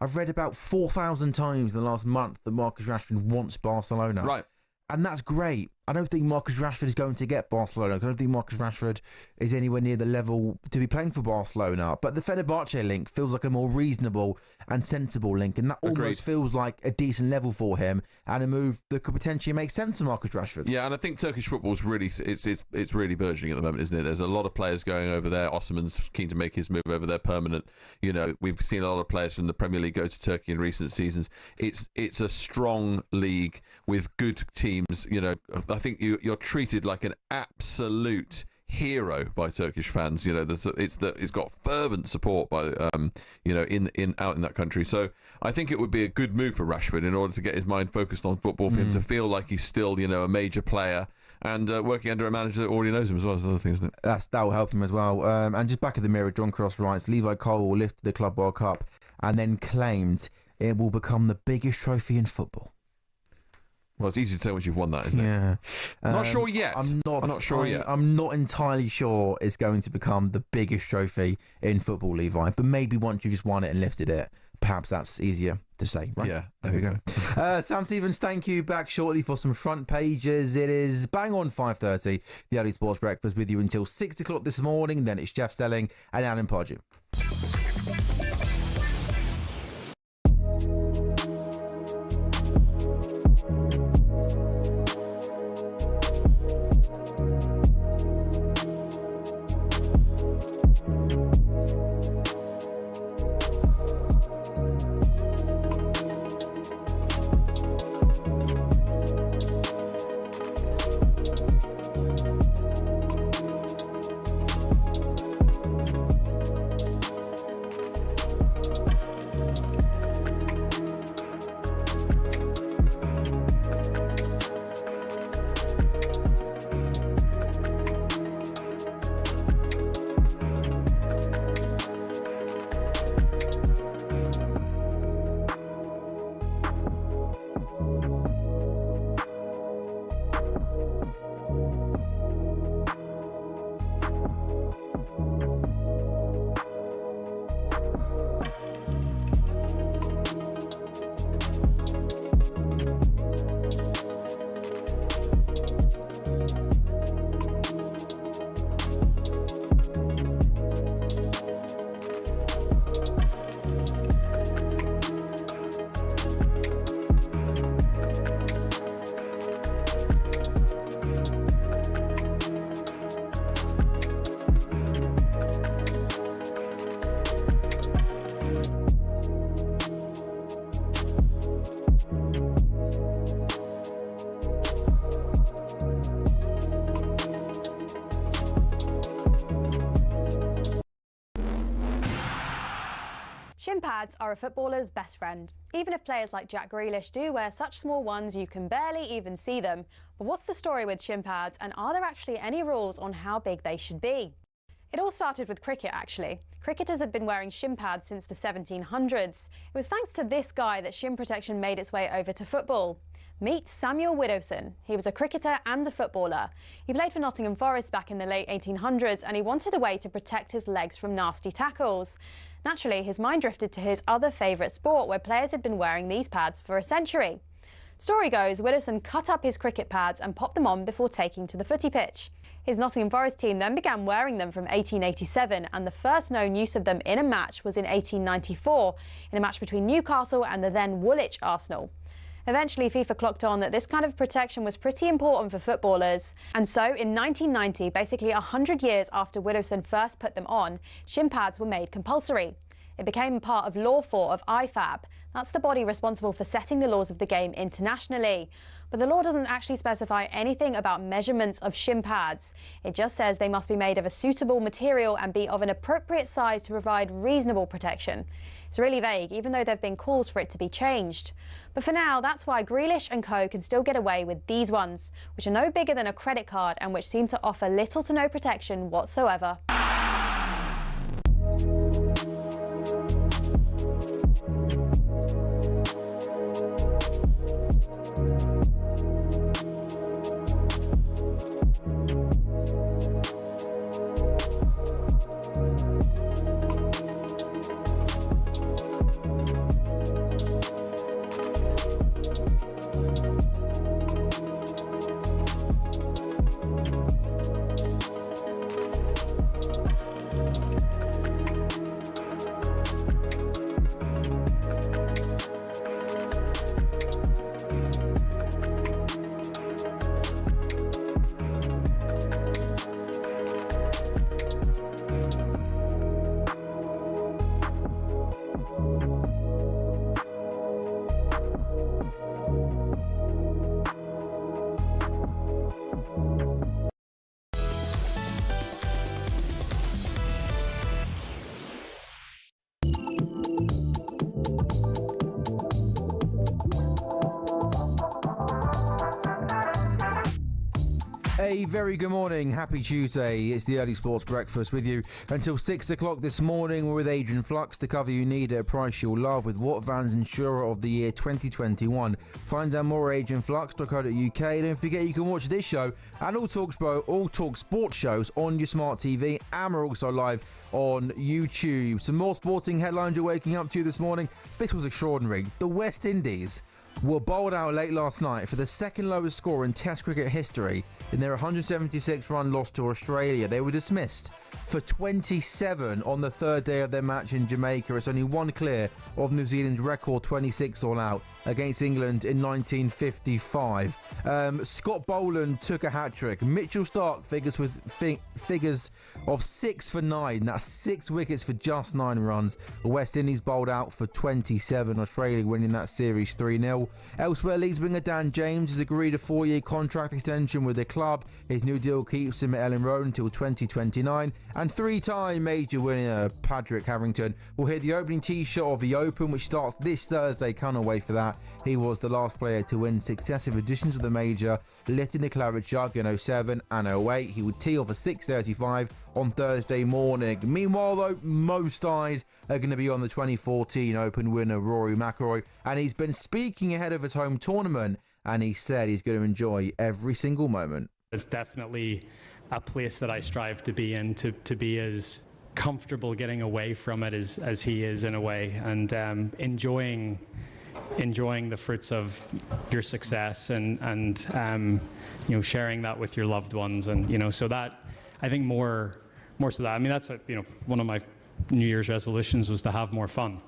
Speaker 2: I've read about 4,000 times in the last month that Marcus Rashford wants Barcelona.
Speaker 3: Right.
Speaker 2: And that's great. I don't think Marcus Rashford is going to get Barcelona. I don't think Marcus Rashford is anywhere near the level to be playing for Barcelona. But the Fenerbahce link feels like a more reasonable and sensible link, and that almost feels like a decent level for him and a move that could potentially make sense to Marcus Rashford.
Speaker 3: Yeah, and I think Turkish football's really it's really burgeoning at the moment, isn't it? There's a lot of players going over there. Osman's keen to make his move over there permanent. We've seen a lot of players from the Premier League go to Turkey in recent seasons. It's a strong league with good teams. I think you're treated like an absolute hero by Turkish fans. It's got fervent support by out in that country. So I think it would be a good move for Rashford in order to get his mind focused on football, for him to feel like he's still a major player. And working under a manager that already knows him as well is another thing, isn't it?
Speaker 2: That will help him as well. And just back of the mirror, John Cross writes, Levi Cole will lift the Club World Cup and then claimed it will become the biggest trophy in football.
Speaker 3: Well, it's easy to say once you've won that, isn't it?
Speaker 2: Yeah.
Speaker 3: Not sure yet.
Speaker 2: I'm not sure yet. I'm not entirely sure it's going to become the biggest trophy in football, Levi. But maybe once you've just won it and lifted it, perhaps that's easier to say. Right?
Speaker 3: Yeah,
Speaker 2: there we go. Sam Stevens, thank you. Back shortly for some front pages. It is bang on 5:30. The Early Sports Breakfast with you until 6 o'clock this morning. Then it's Jeff Stelling and Alan Podger.
Speaker 12: pads are a footballer's best friend. Even if players like Jack Grealish do wear such small ones you can barely even see them. But what's the story with shin pads, and are there actually any rules on how big they should be? It all started with cricket, actually. Cricketers had been wearing shin pads since the 1700s. It was thanks to this guy that shin protection made its way over to football. Meet Samuel Widdowson. He was a cricketer and a footballer. He played for Nottingham Forest back in the late 1800s, and he wanted a way to protect his legs from nasty tackles. Naturally, his mind drifted to his other favourite sport, where players had been wearing these pads for a century. Story goes, Widdowson cut up his cricket pads and popped them on before taking to the footy pitch. His Nottingham Forest team then began wearing them from 1887, and the first known use of them in a match was in 1894, in a match between Newcastle and the then Woolwich Arsenal. Eventually, FIFA clocked on that this kind of protection was pretty important for footballers. And so, in 1990, basically 100 years after Widdowson first put them on, shin pads were made compulsory. It became part of Law 4 of IFAB. That's the body responsible for setting the laws of the game internationally. But the law doesn't actually specify anything about measurements of shin pads. It just says they must be made of a suitable material and be of an appropriate size to provide reasonable protection. It's really vague, even though there have been calls for it to be changed. But for now, that's why Grealish and co can still get away with these ones, which are no bigger than a credit card and which seem to offer little to no protection whatsoever.
Speaker 2: A very good morning, happy Tuesday. It's the Early Sports Breakfast with you until 6 o'clock this morning. We're with Adrian Flux, the cover you need at a price you'll love with Watt Van's Insurer of the Year 2021. Find out more at adrianflux.co.uk. Don't forget you can watch this show and all talkSPORT shows on your smart TV, and we're also live on YouTube. Some more sporting headlines you're waking up to this morning. This was extraordinary. The West Indies were bowled out late last night for the second lowest score in Test cricket history in their 176-run loss to Australia. They were dismissed for 27 on the third day of their match in Jamaica. It's only one clear of New Zealand's record 26 all out against England in 1955. Scott Boland took a hat-trick. Mitchell Starc figures of 6 for 9. That's 6 wickets for just 9 runs. The West Indies bowled out for 27. Australia winning that series 3-0. Elsewhere, Leeds winger Dan James has agreed a 4-year contract extension with the club. His new deal keeps him at Ellen Road until 2029. And 3-time major winner Patrick Harrington will hit the opening tee shot of the Open, which starts this Thursday. Can't wait for that. He was the last player to win successive editions of the major, lifting the claret jug in 07 and 08. He would tee off a 6:35 on Thursday morning. Meanwhile, though, most eyes are going to be on the 2014 Open winner Rory McIlroy, and he's been speaking ahead of his home tournament, and he said he's going to enjoy every single moment.
Speaker 13: It's definitely a place that I strive to be in, to be as comfortable getting away from it as he is in a way, and enjoying the fruits of your success and sharing that with your loved ones, and so that I think more so that, I mean, that's one of my New Year's resolutions was to have more fun,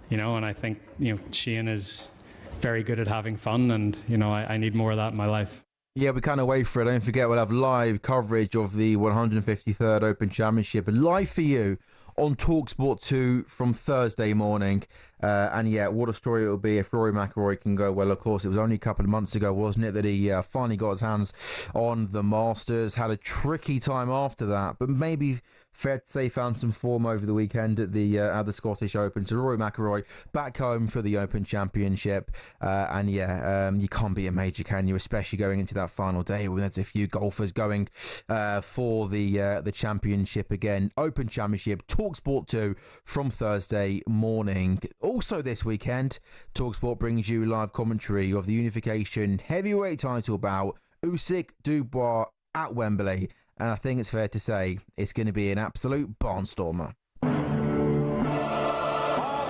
Speaker 13: and I think Shebahn is very good at having fun, and I need more of that in my life.
Speaker 2: Yeah, we can't wait for it. Don't forget, we'll have live coverage of the 153rd Open Championship live for you on talkSPORT 2 from Thursday morning. And yeah, what a story it will be if Rory McIlroy can go well. Of course, it was only a couple of months ago, wasn't it, that he finally got his hands on the Masters. Had a tricky time after that, but maybe fair to say found some form over the weekend at the Scottish Open. So Rory McIlroy back home for the Open Championship. And yeah, you can't be a major, can you? Especially going into that final day when there's a few golfers going for the championship again. Open Championship, talkSPORT 2 from Thursday morning. Also this weekend, talkSPORT brings you live commentary of the unification heavyweight title bout, Usyk Dubois at Wembley. And I think it's fair to say it's going to be an absolute barnstormer.
Speaker 14: All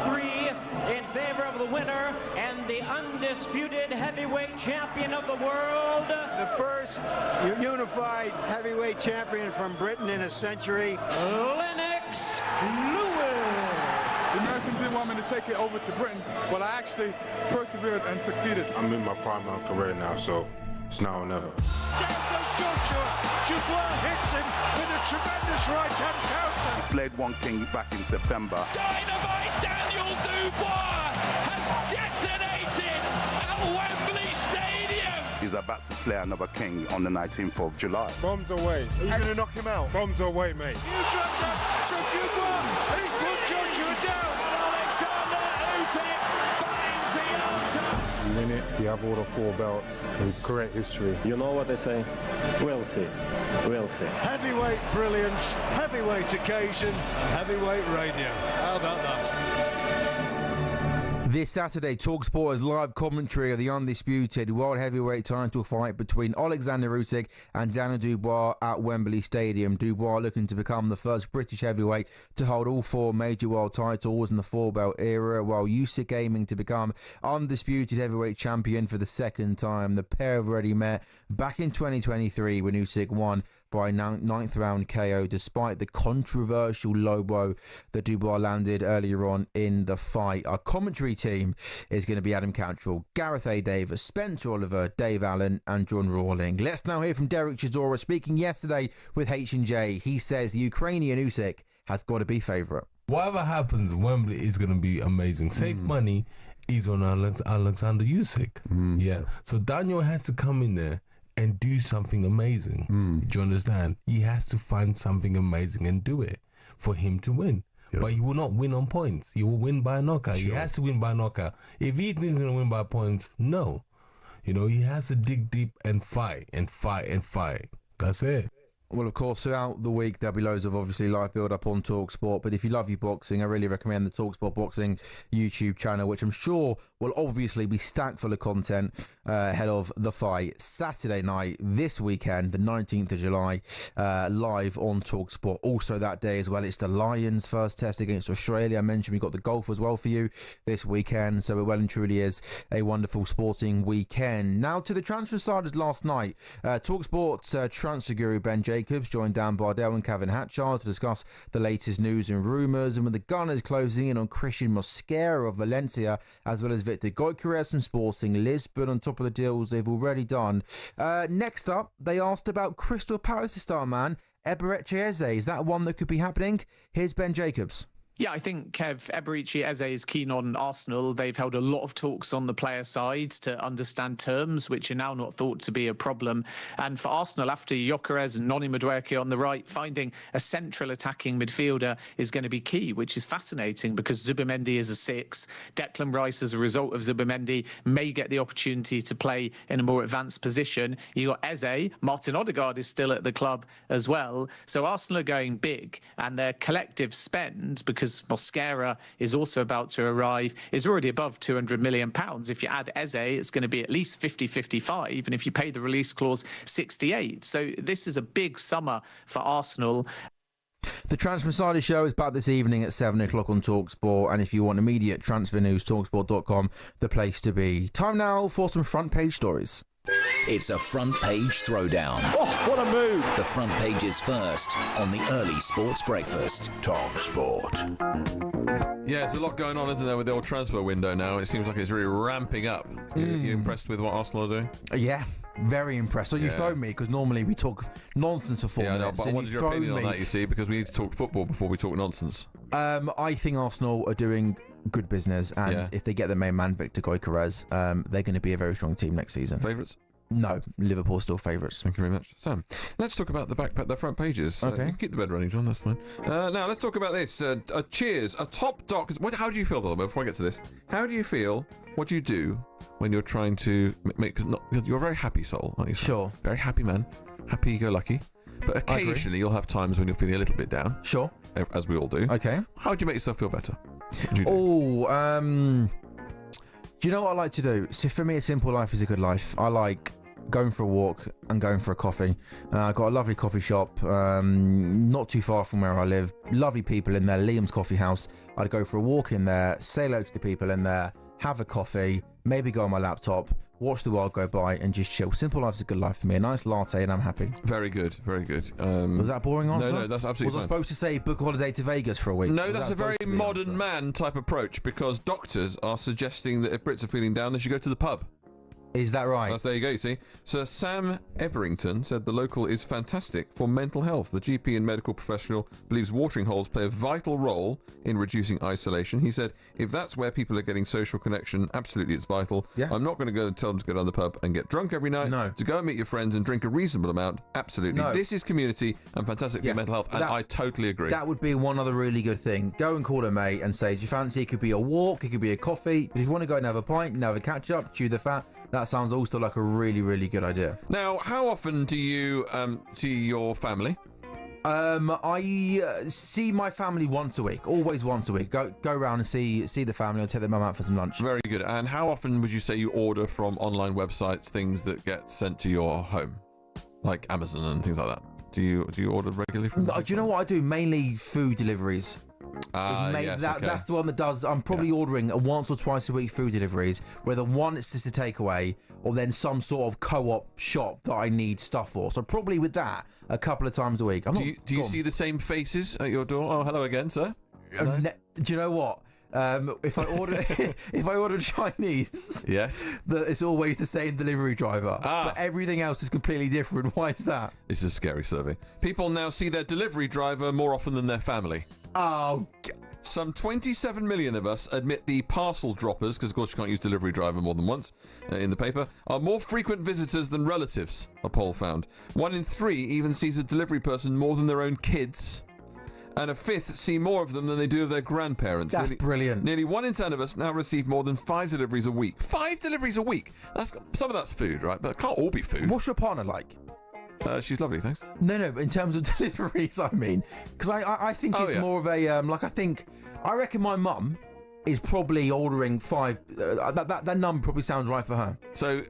Speaker 14: three in favour of the winner and the undisputed heavyweight champion of the world.
Speaker 15: The first unified heavyweight champion from Britain in a century.
Speaker 14: Lennox Lewis.
Speaker 16: The Americans didn't want me to take it over to Britain, but I actually persevered and succeeded.
Speaker 17: I'm in my prime of my career now, so it's now or never.
Speaker 18: Dubois hits him with a tremendous right-hand counter.
Speaker 19: He slayed one king back in September.
Speaker 18: Dynamite Daniel Dubois has detonated at Wembley Stadium.
Speaker 19: He's about to slay another king on the 19th of July.
Speaker 17: Bombs away. Are you going to knock him out? Bombs away, mate.
Speaker 18: You dropped up to Dubois. He's put Joshua down. Alexander Usyk finds the answer.
Speaker 17: In a minute, you have all the 4 belts and great history.
Speaker 20: You know what they say? We'll see. We'll see.
Speaker 15: Heavyweight brilliance, heavyweight occasion, heavyweight radio. How about that?
Speaker 2: This Saturday, talkSPORT has live commentary of the undisputed world heavyweight title fight between Alexander Usyk and Daniel Dubois at Wembley Stadium. Dubois looking to become the first British heavyweight to hold all 4 major world titles in the 4-belt era, while Usyk aiming to become undisputed heavyweight champion for the second time. The pair have already met back in 2023 when Usyk won by 9th round KO despite the controversial low blow that Dubois landed earlier on in the fight. Our commentary team is going to be Adam Cantrell, Gareth A. Davis, Spencer Oliver, Dave Allen and John Rawling. Let's now hear from Derek Chisora speaking yesterday with H&J. He says the Ukrainian Usyk has got to be favourite.
Speaker 10: Whatever happens, Wembley is going to be amazing. Safe money is on Alexander Usyk. Yeah, so Daniel has to come in there and do something amazing. Do you understand? He has to find something amazing and do it for him to win. Yep. But he will not win on points. He will win by a knockout. Sure. He has to win by a knockout. If he thinks he's going to win by points, no. You know, he has to dig deep and fight and fight and fight. That's it.
Speaker 2: Well, of course, throughout the week, there'll be loads of, obviously, live build-up on talkSPORT. But if you love your boxing, I really recommend the talkSPORT Boxing YouTube channel, which I'm sure will obviously be stacked full of content ahead of the fight. Saturday night, this weekend, the 19th of July, live on talkSPORT. Also that day as well, it's the Lions' first test against Australia. I mentioned we've got the golf as well for you this weekend. So it well and truly is a wonderful sporting weekend. Now to the transfer side last night. talkSPORT's transfer guru Ben Jacobs joined Dan Bardell and Kevin Hatchard to discuss the latest news and rumours. And with the Gunners closing in on Christian Mosquera of Valencia, as well as Victor Gyökeres from Sporting Lisbon on top of the deals they've already done. Next up, they asked about Crystal Palace star man Eberechi Eze. Is that one that could be happening? Here's Ben Jacobs.
Speaker 21: Yeah, I think, Kev, Eberechi Eze is keen on Arsenal. They've held a lot of talks on the player side to understand terms, which are now not thought to be a problem. And for Arsenal, after Gyökeres and Noni Madueke on the right, finding a central attacking midfielder is going to be key, which is fascinating because Zubimendi is a 6. Declan Rice, as a result of Zubimendi, may get the opportunity to play in a more advanced position. You got Eze. Martin Odegaard is still at the club as well. So Arsenal are going big, and their collective spend, because Mosquera is also about to arrive, is already above £200 million. If you add Eze, it's going to be at least 50-55, and if you pay the release clause, 68. So this is a big summer for Arsenal.
Speaker 2: The Transfer Insider Show is back this evening at 7 o'clock on talkSPORT, and if you want immediate transfer news, talksport.com, the place to be. Time now for some front page stories.
Speaker 22: It's a front page throwdown.
Speaker 18: Oh, what a move!
Speaker 22: The front page is first on the early sports breakfast.
Speaker 3: talkSPORT. Yeah, it's a lot going on, isn't there, with the old transfer window now? It seems like it's really ramping up. You impressed with what Arsenal are doing?
Speaker 2: Yeah, very impressed. So you thrown me, because normally we talk nonsense for 4 minutes.
Speaker 3: But I wanted your opinion on that, you see, because we need to talk football before we talk nonsense.
Speaker 2: I think Arsenal are doing good business, and if they get the main man, Victor Gyökeres, they're going to be a very strong team next season.
Speaker 3: Favourites?
Speaker 2: No, Liverpool still favourites.
Speaker 3: Thank you very much. Sam, let's talk about the front pages.
Speaker 2: Okay.
Speaker 3: Keep the bed running, John, that's fine. Now, let's talk about this. Cheers, a top doc. How do you feel, by the way, before I get to this? How do you feel, what do you do when you're trying to make... You're a very happy soul, aren't you?
Speaker 2: Sure.
Speaker 3: Very happy man. Happy-go-lucky. But occasionally you'll have times when you're feeling a little bit down.
Speaker 2: Sure.
Speaker 3: As we all do.
Speaker 2: Okay.
Speaker 3: How do you make yourself feel better? What do you do?
Speaker 2: Do you know what I like to do? So for me, a simple life is a good life. I like going for a walk and going for a coffee. I've got a lovely coffee shop not too far from where I live. Lovely people in there, Liam's Coffee House. I'd go for a walk in there, say hello to the people in there, have a coffee, maybe go on my laptop, watch the world go by and just chill. Simple life's a good life for me. A nice latte and I'm happy.
Speaker 3: Very good, very good.
Speaker 2: Was that a boring answer?
Speaker 3: No, that's absolutely
Speaker 2: Was I supposed to say book a holiday to Vegas for a week?
Speaker 3: No, that's a very modern man type approach, because doctors are suggesting that if Brits are feeling down, they should go to the pub.
Speaker 2: Is that right?
Speaker 3: There you go, you see. Sir Sam Everington said the local is fantastic for mental health. The GP and medical professional believes watering holes play a vital role in reducing isolation. He said, if that's where people are getting social connection, absolutely it's vital. Yeah. I'm not going to go and tell them to go down the pub and get drunk every night. No. To go and meet your friends and drink a reasonable amount, absolutely. No. This is community and fantastic for your mental health, and I totally agree.
Speaker 2: That would be one other really good thing. Go and call a mate and say, do you fancy? It could be a walk, it could be a coffee, but if you want to go and have a pint and have a catch up, chew the fat, that sounds also like a really, really good idea.
Speaker 3: Now, how often do you see your family?
Speaker 2: I see my family once a week, always once a week. Go around and see the family and take them out for some lunch.
Speaker 3: Very good. And how often would you say you order from online websites things that get sent to your home, like Amazon and things like that? Do you order regularly from?
Speaker 2: Do you know what I do? Mainly food deliveries. That's the one that does. I'm probably ordering a once or twice a week food deliveries, whether one it's just a takeaway or then some sort of co-op shop that I need stuff for. So probably with that a couple of times a week.
Speaker 3: Do you see the same faces at your door? Oh, hello again, sir.
Speaker 2: Do you know what? If I order Chinese,
Speaker 3: yes,
Speaker 2: it's always the same delivery driver. But everything else is completely different. Why is that?
Speaker 3: It's a scary survey. People now see their delivery driver more often than their family. Some 27 million of us admit the parcel droppers, because of course you can't use delivery driver more than once in the paper, are more frequent visitors than relatives, a poll found. 1 in 3 even sees a delivery person more than their own kids. And a fifth see more of them than they do of their grandparents.
Speaker 2: That's brilliant.
Speaker 3: Nearly 1 in 10 of us now receive more than 5 deliveries a week. 5 deliveries a week! Some of that's food, right? But it can't all be food.
Speaker 2: What's your partner like?
Speaker 3: She's lovely, thanks.
Speaker 2: No, but in terms of deliveries, I mean. Because I think it's more of a... I reckon my mum is probably ordering 5... that number probably sounds right for her.
Speaker 3: So,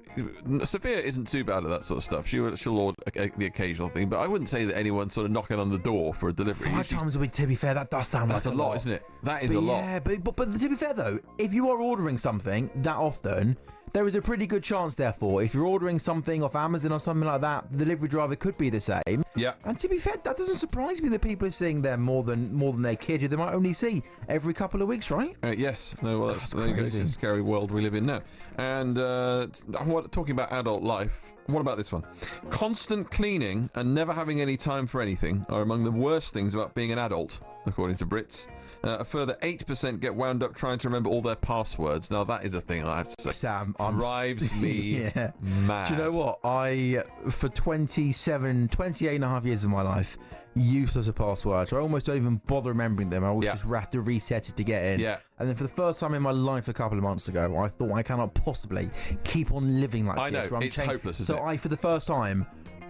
Speaker 3: Sophia isn't too bad at that sort of stuff. She'll order the occasional thing, but I wouldn't say that anyone's sort of knocking on the door for a delivery.
Speaker 2: 5 times a week, to be fair, that does sound like
Speaker 3: a lot, isn't it? That is a lot.
Speaker 2: Yeah, but to be fair, though, if you are ordering something that often... There is a pretty good chance, therefore, if you're ordering something off Amazon or something like that, the delivery driver could be the same.
Speaker 3: Yeah.
Speaker 2: And to be fair, that doesn't surprise me that people are seeing them more than their kid, who they might only see every couple of weeks, right?
Speaker 3: Yes. No, well, that's crazy. It's a scary world we live in now. And talking about adult life, what about this one? Constant cleaning and never having any time for anything are among the worst things about being an adult, according to Brits. A further 8% get wound up trying to remember all their passwords. Now, that is a thing I have to say.
Speaker 2: Sam,
Speaker 3: drives me mad.
Speaker 2: Do you know what? For 28 and a half years of my life, useless a password. So I almost don't even bother remembering them. I always just have to reset it to get in.
Speaker 3: Yeah.
Speaker 2: And then for the first time in my life a couple of months ago, I thought I cannot possibly keep on living like this.
Speaker 3: I know, it's hopeless, isn't it?
Speaker 2: So I, for the first time,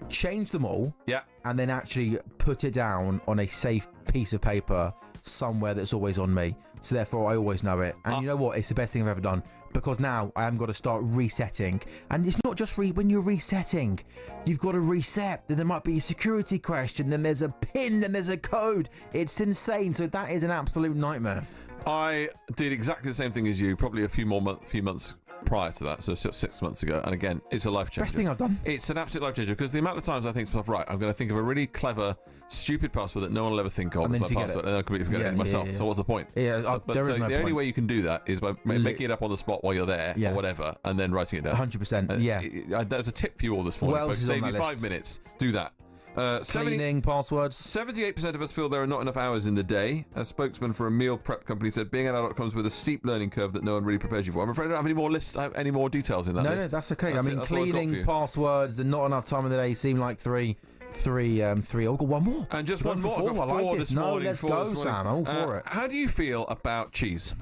Speaker 2: changed them all.
Speaker 3: Yeah.
Speaker 2: And then actually put it down on a safe piece of paper somewhere that's always on me. So therefore I always know it. And you know what? It's the best thing I've ever done, because now I haven't got to start resetting. And it's not just when you're resetting, you've got to reset. Then there might be a security question, then there's a pin, then there's a code. It's insane. So that is an absolute nightmare.
Speaker 3: I did exactly the same thing as you, probably a few months prior to that, so 6 months ago, and again, it's a life changer.
Speaker 2: Best thing I've done.
Speaker 3: It's an absolute life changer, because the amount of times I think to myself, right, I'm going to think of a really clever, stupid password that no one will ever think of as my password, and then I completely forget it myself. So what's the point? The only way you can do that is by making it up on the spot while you're there, or whatever, and then writing it down.
Speaker 2: 100%.
Speaker 3: There's a tip for you all this morning.
Speaker 2: What else is
Speaker 3: save
Speaker 2: on
Speaker 3: you
Speaker 2: that
Speaker 3: 5
Speaker 2: list?
Speaker 3: minutes. Do that.
Speaker 2: Cleaning, passwords.
Speaker 3: 78% of us feel there are not enough hours in the day. A spokesman for a meal prep company said being an adult comes with a steep learning curve that no one really prepares you for. I'm afraid I don't have any more lists, any more details in that list.
Speaker 2: No, that's okay.
Speaker 3: That's
Speaker 2: I mean,
Speaker 3: that's all I've got for
Speaker 2: cleaning,
Speaker 3: you.
Speaker 2: passwords, and not enough time in the day seem like three. Oh, I've got one more.
Speaker 3: And just
Speaker 2: We're
Speaker 3: one
Speaker 2: going for
Speaker 3: more.
Speaker 2: four.
Speaker 3: I've got
Speaker 2: I
Speaker 3: four
Speaker 2: like
Speaker 3: this
Speaker 2: this. No,
Speaker 3: morning,
Speaker 2: let's
Speaker 3: four
Speaker 2: go,
Speaker 3: this morning.
Speaker 2: Sam. I'm all for it.
Speaker 3: How do you feel about cheese?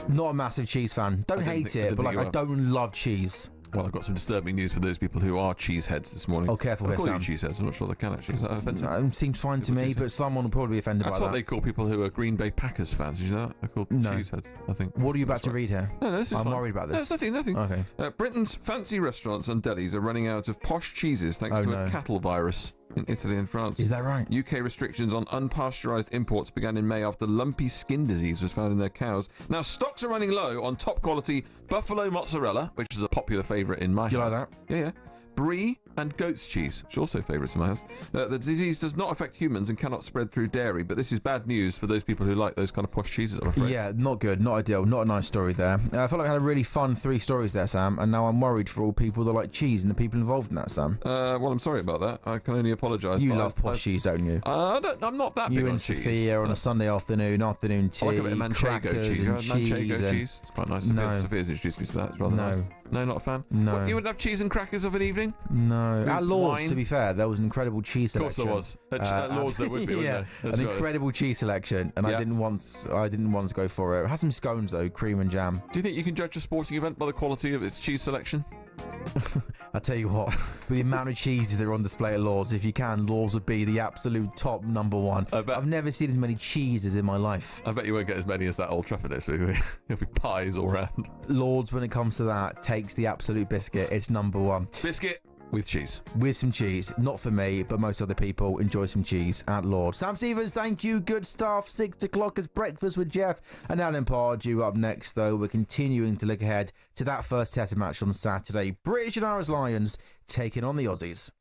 Speaker 2: Not a massive cheese fan. Don't hate it, but I don't love cheese.
Speaker 3: Well, I've got some disturbing news for those people who are cheeseheads this morning.
Speaker 2: Oh, careful
Speaker 3: I
Speaker 2: here,
Speaker 3: call you
Speaker 2: Sam.
Speaker 3: cheeseheads. I'm not sure they can actually. Is that offensive?
Speaker 2: No, it seems fine to me, but someone will probably be offended
Speaker 3: That's
Speaker 2: by
Speaker 3: what
Speaker 2: that.
Speaker 3: they call people who are Green Bay Packers fans. Did you know that? They're called cheeseheads, I think.
Speaker 2: What are you about to read here?
Speaker 3: No, this is
Speaker 2: I'm
Speaker 3: fine.
Speaker 2: worried about this.
Speaker 3: No, nothing.
Speaker 2: Okay.
Speaker 3: Britain's fancy restaurants and delis are running out of posh cheeses thanks to a cattle virus in Italy and France.
Speaker 2: Is that right?
Speaker 3: UK restrictions on unpasteurised imports began in May after lumpy skin disease was found in their cows. Now, stocks are running low on top quality buffalo mozzarella, which is a popular favourite in my house.
Speaker 2: You like that?
Speaker 3: Yeah. Brie and goat's cheese, which are also favourites in my house. The disease does not affect humans and cannot spread through dairy, but this is bad news for those people who like those kind of posh cheeses, I'm afraid.
Speaker 2: Yeah, not good, not ideal, not a nice story there. I felt like I had a really fun 3 stories there, Sam, and now I'm worried for all people that like cheese and the people involved in that, Sam.
Speaker 3: Well, I'm sorry about that. I can only apologise.
Speaker 2: You love posh cheese, don't you?
Speaker 3: I'm not that big
Speaker 2: You
Speaker 3: on
Speaker 2: and
Speaker 3: cheese.
Speaker 2: Sophia on a Sunday afternoon tea,
Speaker 3: I like a bit of manchego
Speaker 2: crackers
Speaker 3: cheese. You
Speaker 2: and
Speaker 3: had manchego
Speaker 2: and-
Speaker 3: cheese? It's quite nice.
Speaker 2: No.
Speaker 3: Sophia's introduced me to that. It's rather
Speaker 2: No.
Speaker 3: nice. No, not a fan?
Speaker 2: No.
Speaker 3: What, you wouldn't have cheese and crackers of an evening?
Speaker 2: No.
Speaker 3: With
Speaker 2: At Lord's,
Speaker 3: wine?
Speaker 2: to be fair, there was an incredible cheese
Speaker 3: Of course
Speaker 2: selection.
Speaker 3: there was. At Lord's there would be,
Speaker 2: yeah,
Speaker 3: wouldn't there?
Speaker 2: an incredible cheese selection, and I didn't once go for it. It had some scones though, cream and jam.
Speaker 3: Do you think you can judge a sporting event by the quality of its cheese selection?
Speaker 2: I tell you what, with the amount of cheeses that are on display at Lord's, if you can, Lord's would be the absolute top number one. I've never seen as many cheeses in my life.
Speaker 3: I bet you won't get as many as that Old Trafford is. It'll be pies all round.
Speaker 2: Lord's, when it comes to that, takes the absolute biscuit. It's number one.
Speaker 3: Biscuit with cheese.
Speaker 2: With some cheese. Not for me, but most other people enjoy some cheese at Lord's. Sam Stevens, thank you. Good stuff. 6 o'clock is breakfast with Jeff and Alan Pardew. Up next, though, we're continuing to look ahead to that first test match on Saturday. British and Irish Lions taking on the Aussies.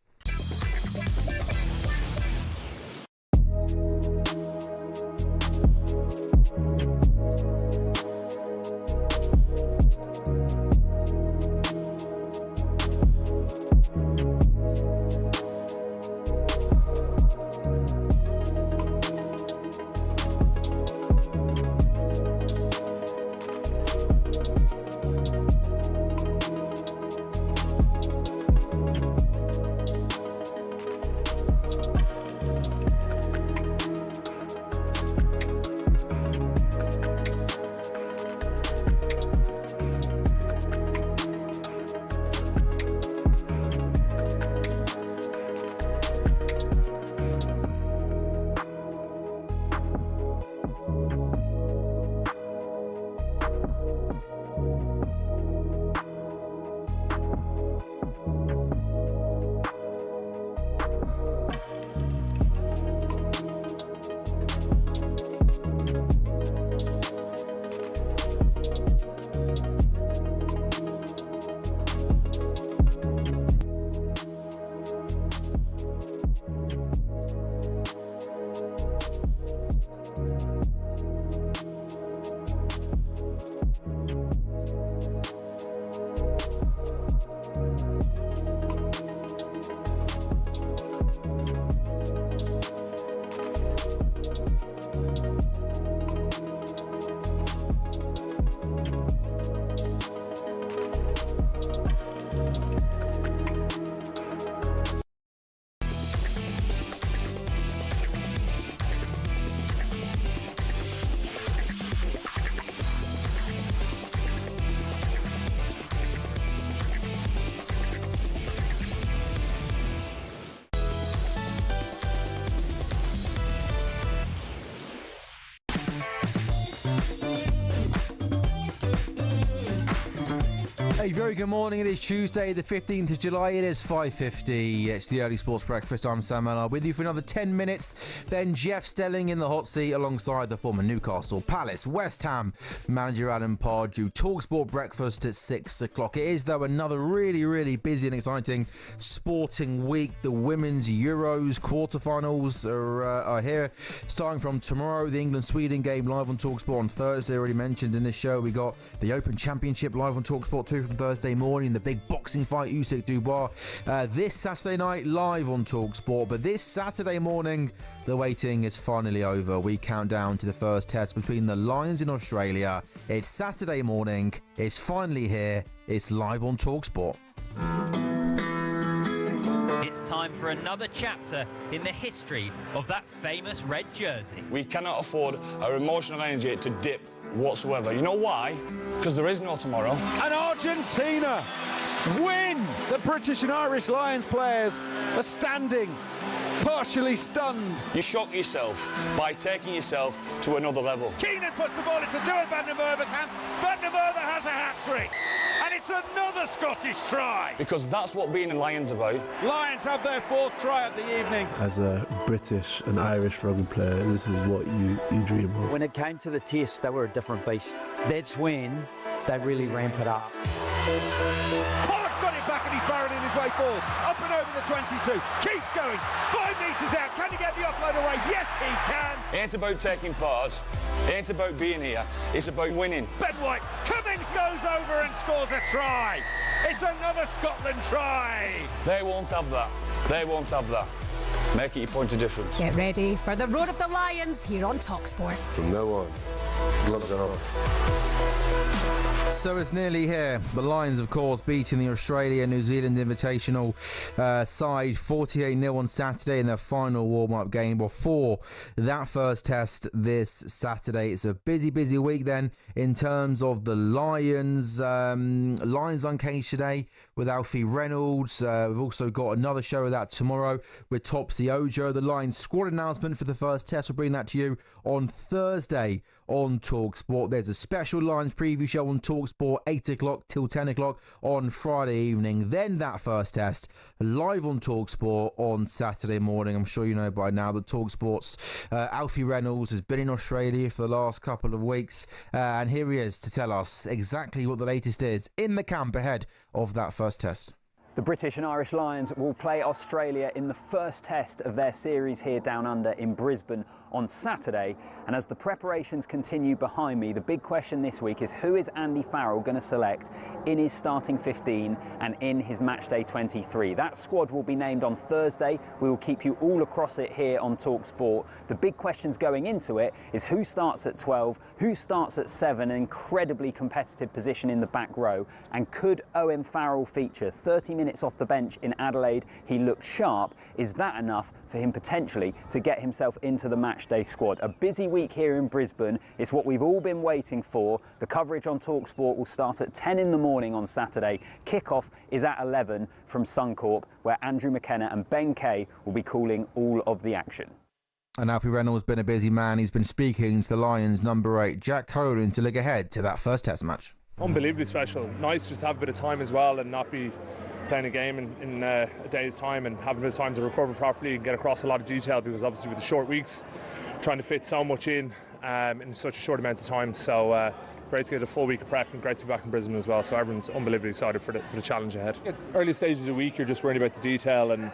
Speaker 2: A very good morning. It is Tuesday, the 15th of July. It is 5:50. It's the Early Sports Breakfast. I'm Sam Allard with you for another 10 minutes. Then Jeff Stelling in the hot seat alongside the former Newcastle, Palace, West Ham manager Alan Pardew. talkSPORT Breakfast at 6 o'clock. It is, though, another really, really busy and exciting sporting week. The Women's Euros quarterfinals are here. Starting from tomorrow, the England-Sweden game live on talkSPORT on Thursday. Already mentioned in this show, we got the Open Championship live on talkSPORT 2 from Thursday morning, the big boxing fight, Usyk Dubois. This Saturday night, live on talkSPORT. But this Saturday morning, the waiting is finally over. We count down to the first test between the Lions in Australia. It's Saturday morning. It's finally here. It's live on talkSPORT.
Speaker 1: It's time for another chapter in the history of that famous red jersey.
Speaker 4: We cannot afford our emotional energy to dip whatsoever. You know why? Because there is no tomorrow.
Speaker 15: And Argentina win! The British and Irish Lions players are standing, partially stunned.
Speaker 4: You shock yourself by taking yourself to another level.
Speaker 15: Keenan puts the ball into Duan van der Merwe's hands. Van der Merwe has a hat-trick. And it's another Scottish try.
Speaker 4: Because that's what being a Lion's about.
Speaker 15: Lions have their 4th try of the evening.
Speaker 23: As a British and Irish rugby player, this is what you dream of.
Speaker 24: When it came to the test, they were a different beast. That's when they really ramp it up.
Speaker 15: Pollock's got it back and he's barreling his way forward. Up and over the 22. Keeps going. 5 metres out. Can he get the offload away? Yes, he can.
Speaker 4: It ain't about taking part. It ain't about being here. It's about winning.
Speaker 15: Ben White. Cummings goes over and scores a try. It's another Scotland try.
Speaker 4: They won't have that. They won't have that. Make it your point of difference.
Speaker 25: Get ready for the Road of the Lions here on talkSPORT.
Speaker 17: From now on, gloves are off.
Speaker 2: So it's nearly here. The Lions, of course, beating the Australia-New Zealand Invitational side 48-0 on Saturday in their final warm-up game before that first test this Saturday. It's a busy, busy week then in terms of the Lions. Lions Uncaged today with Alfie Reynolds. We've also got another show of that tomorrow with Topsy Ojo. The Lions squad announcement for the first test. We'll bring that to you on Thursday on talkSPORT. There's a special Lions preview show on talkSPORT 8 o'clock till 10 o'clock on Friday evening. Then that first test live on talkSPORT on Saturday morning. I'm sure you know by now that talkSPORT's Alfie Reynolds has been in Australia for the last couple of weeks, and here he is to tell us exactly what the latest is in the camp ahead of that first test.
Speaker 26: The British and Irish Lions will play Australia in the first test of their series here down under in Brisbane on Saturday. And as the preparations continue behind me, the big question this week is who is Andy Farrell going to select in his starting 15 and in his matchday 23? That squad will be named on Thursday. We will keep you all across it here on talkSPORT. The big questions going into it is who starts at 12, who starts at 7, an incredibly competitive position in the back row, and could Owen Farrell feature? 30 minutes off the bench in Adelaide, he looked sharp. Is that enough for him potentially to get himself into the matchday squad? A busy week here in Brisbane. It's what we've all been waiting for. The coverage on talkSPORT will start at 10 in the morning on Saturday. Kickoff is at 11 from Suncorp, where Andrew McKenna and Ben Kay will be calling all of the action.
Speaker 2: And Alfie Reynolds has been a busy man. He's been speaking to the Lions number 8, Jack Colan, to look ahead to that first test match.
Speaker 27: Unbelievably special. Nice just to have a bit of time as well and not be playing a game in a day's time and having a bit of time to recover properly and get across a lot of detail, because obviously with the short weeks trying to fit so much in such a short amount of time. So great to get a full week of prep and great to be back in Brisbane as well. So everyone's unbelievably excited for the challenge ahead. At early stages of the week, you're just worried about the detail and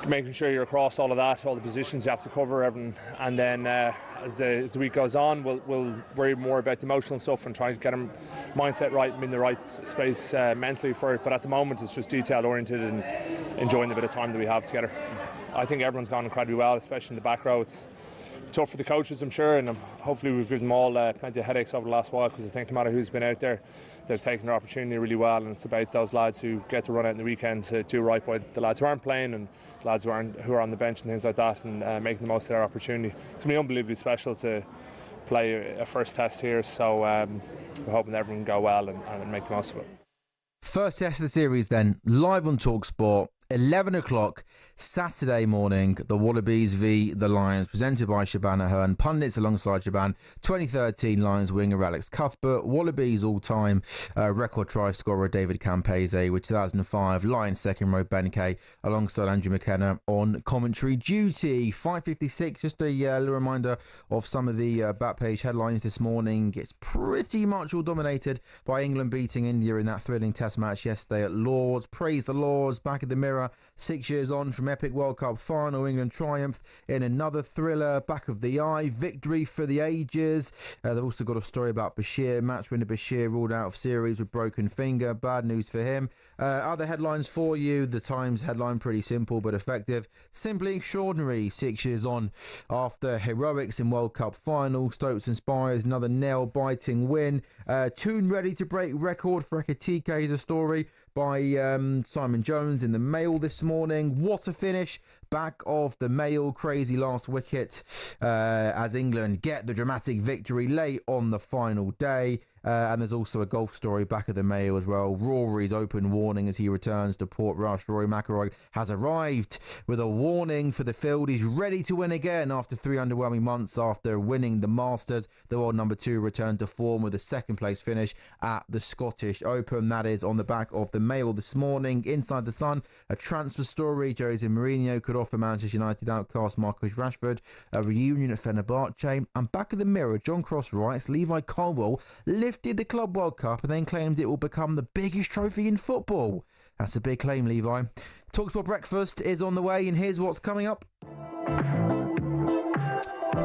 Speaker 27: making sure you're across all of that, all the positions you have to cover, everything. And then as the week goes on, we'll worry more about the emotional stuff and try to get them mindset right and in the right space mentally for it. But at the moment, it's just detail oriented and enjoying the bit of time that we have together. I think everyone's gone incredibly well, especially in the back row. It's tough for the coaches, I'm sure, and hopefully we've given them all plenty of headaches over the last while, because I think no matter who's been out there, they've taken their opportunity really well, and it's about those lads who get to run out in the weekend to do right by the lads who aren't playing and the lads who are on the bench and things like that, and making the most of their opportunity. It's been unbelievably special to play a first test here, so we're hoping that everyone can go well and make the most of it.
Speaker 2: First test of the series then, live on talkSPORT, 11 o'clock Saturday morning, the Wallabies v the Lions, presented by Shebahn Aherne, pundits alongside Shebahn, 2013 Lions winger Alex Cuthbert, Wallabies all-time record try scorer David Campese, with 2005 Lions second row Ben Kay alongside Andrew McKenna on commentary duty. 5:56, just a little reminder of some of the back page headlines this morning. It's pretty much all dominated by England beating India in that thrilling test match yesterday at Lord's. Praise the Lords, back at the mirror era. 6 years on from epic World Cup final, England triumph in another thriller. Back of the eye, victory for the ages. They've also got a story about Bashir. Match winner Bashir ruled out of series with broken finger. Bad news for him. Other headlines for you. The Times headline, pretty simple but effective. Simply extraordinary. 6 years on after heroics in World Cup final. Stokes inspires another nail-biting win. Tune ready to break record for Ekitike is a story by Simon Jones in the Mail this morning. What a finish. Back of the Mail, crazy last wicket as England get the dramatic victory late on the final day. And there's also a golf story back of the Mail as well. Rory's open warning as he returns to Portrush. Rory McIlroy has arrived with a warning for the field. He's ready to win again after 3 underwhelming months after winning the Masters. The world number 2 returned to form with a second place finish at the Scottish Open. That is on the back of the Mail this morning. Inside the Sun, a transfer story. Jose Mourinho could offer Manchester United outcast Marcus Rashford a reunion at Fenerbahce. And back of the Mirror, John Cross writes, Levi Colwill lifted the Club World Cup and then claimed it will become the biggest trophy in football. That's a big claim, Levi. talkSPORT Breakfast is on the way, and here's what's coming up.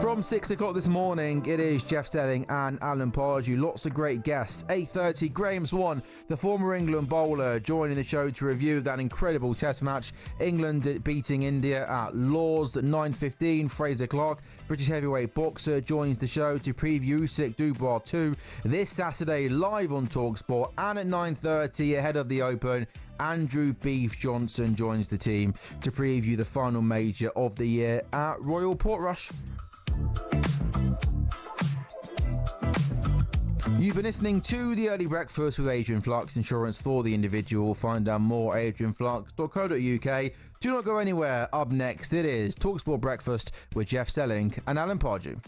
Speaker 2: From 6 o'clock this morning, it is Jeff Stelling and Alan Pardew. Lots of great guests. 8:30, Graham Swan, the former England bowler, joining the show to review that incredible test match. England beating India at Lord's. At 9:15, Fraser Clark, British heavyweight boxer, joins the show to preview Usyk Dubois 2 this Saturday live on talkSPORT. And at 9:30, ahead of the Open, Andrew Beef Johnson joins the team to preview the final major of the year at Royal Portrush. You've been listening to The Early Breakfast with Adrian Flux, insurance for the individual. Find out more at adrianflux.co.uk. Do not go anywhere. Up next, it is talkSPORT Breakfast with Jeff Selling and Alan Pardew.